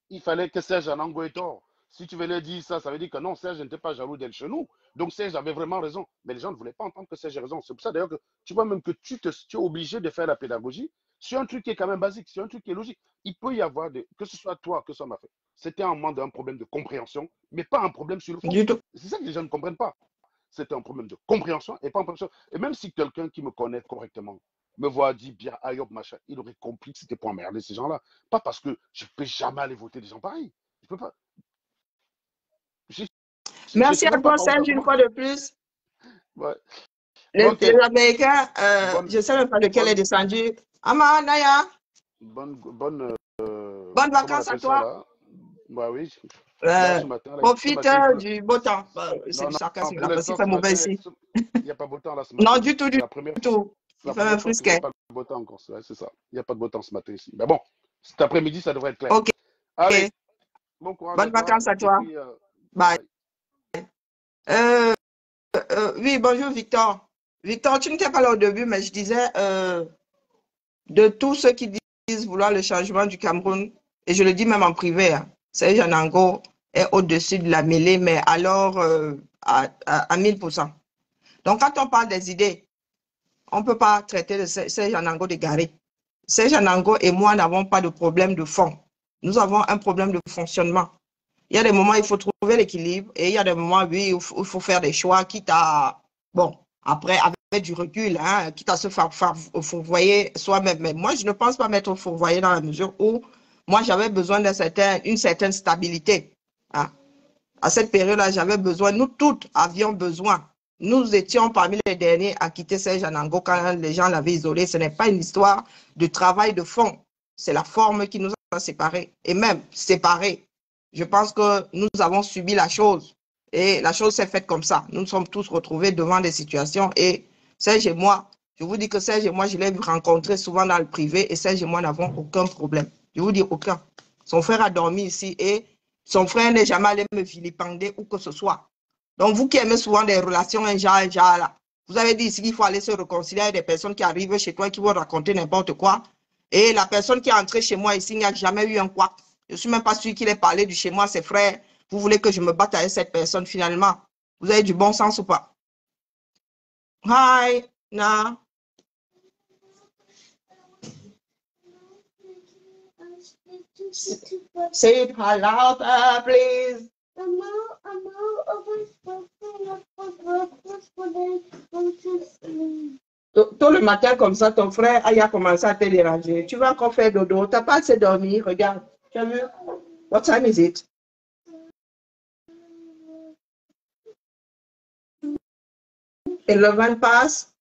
il fallait que Serge Anango ait tort. Si tu venais dire ça, ça veut dire que non, Serge n'était pas jaloux d'El Chenou. Donc Serge avait vraiment raison. Mais les gens ne voulaient pas entendre que Serge avait raison. C'est pour ça d'ailleurs que tu vois même que tu es obligé de faire la pédagogie sur un truc qui est quand même basique, sur un truc qui est logique. Il peut y avoir, que ce soit toi, que ce soit ma fait. C'était un moment d'un problème de compréhension, mais pas un problème sur le fond. Du tout. C'est ça que les gens ne comprennent pas. C'était un problème de compréhension et pas un problème. Et même si quelqu'un qui me connaît correctement me voit dire bien Ayob, machin, il aurait compris que c'était pour emmerder ces gens-là. Pas parce que je ne peux jamais aller voter des gens pareils. Je peux pas. Je ne Merci sais à même pas toi, par où ça Serge, une commence. fois de plus. Ouais. Ok. Les Américains, Bonne, je ne sais même pas lequel est bonne, descendu. Ama, Naya, bonne, bonnes comment on vacances à appelle ça toi. là? Bah oui. Là, Euh, ce Profite matin, il pleut. du beau temps. C'est Non, du non, non, sarcasme pour là, parce qu'il l'instant, fait ce mauvais matin, ici. il n'y a pas beau temps là ce Non, matin. du tout, C'est du la première fois. tout. C'est Il la fait un première fois qu'il n'y a frisquet. pas de beau temps encore. Ouais, c'est ça. Il n'y a pas de beau temps ce matin ici. Mais bon, cet après-midi, ça devrait être clair. Ok. Allez, bon courage à Bonnes toi. vacances à Et toi. puis, bye Bye. bye. Euh, oui, bonjour Victor. Victor, tu n'étais pas là au début, mais je disais de tous ceux qui disent vouloir le changement du Cameroun, et je le dis même en privé, hein, Serge Anango est au-dessus de la mêlée, mais alors à 1000%. Donc, quand on parle des idées, on ne peut pas traiter de Serge Anango d'égaré. Serge Anango et moi n'avons pas de problème de fond. Nous avons un problème de fonctionnement. Il y a des moments où il faut trouver l'équilibre et il y a des moments où il faut faire des choix, quitte à, bon, après, avec du recul, hein, quitte à se faire fourvoyer soi-même. Mais moi, je ne pense pas m'être fourvoyé dans la mesure où moi, j'avais besoin d'une certaine stabilité. Hein. À cette période-là, j'avais besoin, nous toutes avions besoin. Nous étions parmi les derniers à quitter Serge Anango quand les gens l'avaient isolé. Ce n'est pas une histoire de travail de fond. C'est la forme qui nous a séparés. Et même séparés. Je pense que nous avons subi la chose. Et la chose s'est faite comme ça. Nous nous sommes tous retrouvés devant des situations. Et Serge et moi, je vous dis que Serge et moi, je l'ai rencontré souvent dans le privé. Et Serge et moi n'avons aucun problème. Je vous dis aucun. Son frère a dormi ici et son frère n'est jamais allé me vilipender ou que ce soit. Donc, vous qui aimez souvent des relations un genre là, vous avez dit ici qu'il faut aller se réconcilier avec des personnes qui arrivent chez toi et qui vont raconter n'importe quoi. Et la personne qui est entrée chez moi ici, il n'y a jamais eu un quoi. Je ne suis même pas sûr qu'il ait parlé du chez moi, ses frères. Vous voulez que je me batte avec cette personne finalement? Vous avez du bon sens ou pas? Hi, na. Say it louder, please. Tôt le matin comme ça, ton frère a commencé à te déranger. Tu vas encore faire dodo. Tu n'as pas assez dormi. Regarde. Tu as vu? What time is it? Et le 20 passe.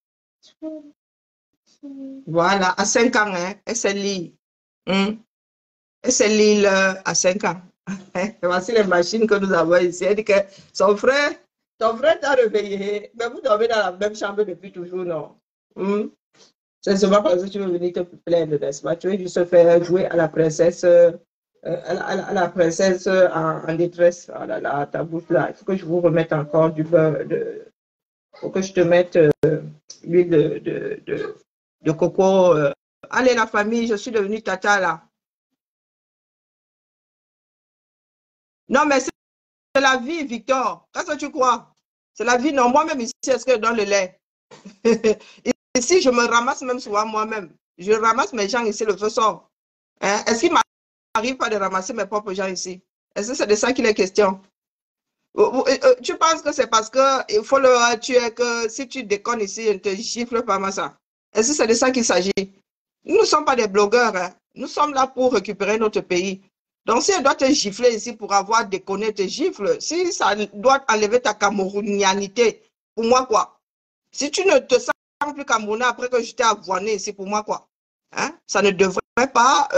Voilà, à 5 ans, hein, elle se lit. Elle se lit à 5 ans. Voici les machines que nous avons ici. Elle dit que ton frère t'a réveillé. Mais vous dormez dans la même chambre depuis toujours, non? C'est seulement parce que tu veux venir te plaindre, n'est-ce pas? Tu veux juste faire jouer à la princesse, à la princesse en détresse. Oh là là, ta bouche là. Il faut que je vous remette encore du beurre. Il faut que je te mette l'huile de coco. Allez, la famille, je suis devenue tata là. Non, mais la vie, Victor. Qu'est-ce que tu crois? C'est la vie. Non, moi-même ici, est-ce que je donne le lait? Ici, je me ramasse même souvent moi-même. Je ramasse mes gens ici, le feu sort. Hein? Est-ce qu'il m'arrive pas de ramasser mes propres gens ici? Est-ce que c'est de ça qu'il est question? Tu penses que c'est parce que il faut le tuer que si tu déconnes ici, on ne te gifle pas mal ça? Est-ce que c'est de ça qu'il s'agit? Nous ne sommes pas des blogueurs. Hein. Nous sommes là pour récupérer notre pays. Donc, si elle doit te gifler ici pour avoir déconné, te gifle. Si ça doit enlever ta camerounianité, pour moi, quoi? Si tu ne te sens plus camerounais après que je t'ai avoiné ici, pour moi, quoi? Hein? Ça ne devrait pas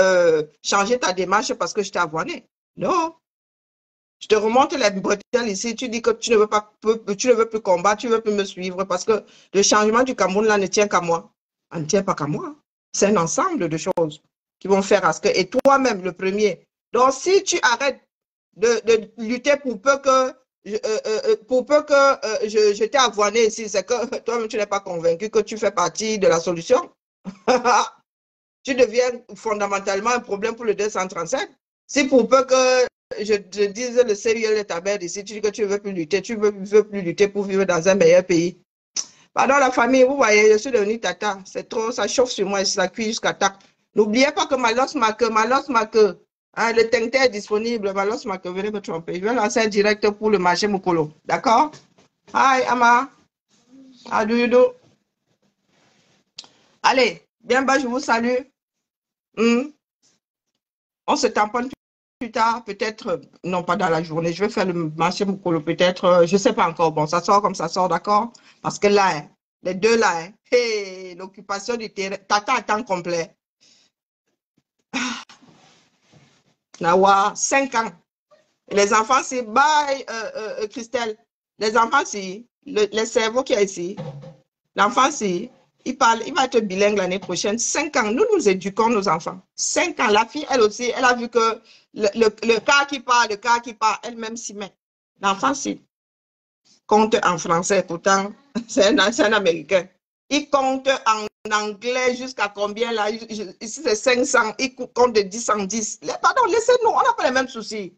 changer ta démarche parce que je t'ai avoiné. Non. Je te remonte les bretelles ici, tu dis que tu ne veux plus combattre, tu ne veux plus me suivre parce que le changement du Cameroun là ne tient qu'à moi. Ça ne tient pas qu'à moi. C'est un ensemble de choses qui vont faire à ce que, et toi-même le premier. Donc si tu arrêtes de lutter pour peu que je t'ai avoiné ici, c'est que toi-même tu n'es pas convaincu que tu fais partie de la solution. Tu deviens fondamentalement un problème pour le 237. Si pour peu que je te dise le sérieux de ta mère ici, tu dis que tu ne veux plus lutter, tu ne veux plus lutter pour vivre dans un meilleur pays. Pardon la famille, vous voyez, je suis devenue tata. C'est trop, ça chauffe sur moi, ça cuit jusqu'à tac. N'oubliez pas que Malos Make, hein, le tinté est disponible, Malos Make, venez me tromper. Je vais lancer un direct pour le marché Mukolo. D'accord? Hi, Ama. How do you do? Allez, bien bas, je vous salue. On se tamponne plus tard, peut-être, non pas dans la journée, je vais faire le marché Mukolo, peut-être, je ne sais pas encore. Bon, ça sort comme ça sort, d'accord? Parce que là, hein, les deux là, hein, hey, l'occupation du terrain, tata à temps complet. Nawa, 5 ans. Et les enfants, c'est bye, Christelle. Les enfants, c'est le cerveau qui est ici. L'enfant, c'est il parle, il va être bilingue l'année prochaine. 5 ans, nous éduquons nos enfants. 5 ans, la fille, elle aussi, elle a vu que le cas qui part, elle-même s'y met. L'enfant, c'est compte en français, pourtant, c'est un Américain. Il compte en anglais jusqu'à combien là? Ici, c'est 500, il compte de 10 en 10. Pardon, laissez-nous, on n'a pas les mêmes soucis.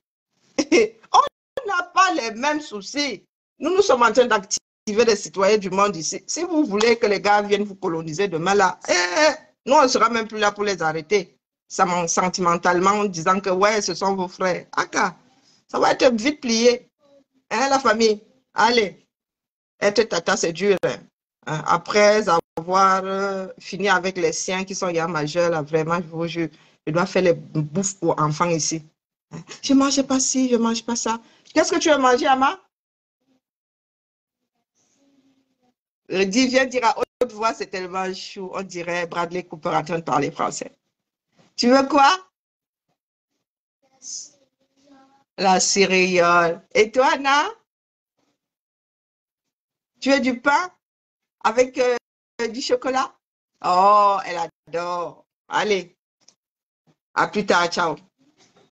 On n'a pas les mêmes soucis. Nous sommes en train d'activer des citoyens du monde ici. Si vous voulez que les gars viennent vous coloniser demain là, nous on ne sera même plus là pour les arrêter. Sentimentalement, en disant que ouais, ce sont vos frères. Aka, ça va être vite plié. Hein, la famille? Allez, être tata, c'est dur. Hein. Après avoir fini avec les siens qui sont déjà majeurs, là, vraiment, je dois faire les bouffes pour enfants ici. Hein. Je ne mange pas ci, je ne mange pas ça. Qu'est-ce que tu veux manger, Ama? Dis, viens dire à haute voix, c'est tellement chou. On dirait Bradley Cooper en train de parler français. Tu veux quoi? La céréale. Et toi, Anna? Tu veux du pain avec du chocolat? Oh, elle adore. Allez, à plus tard, ciao.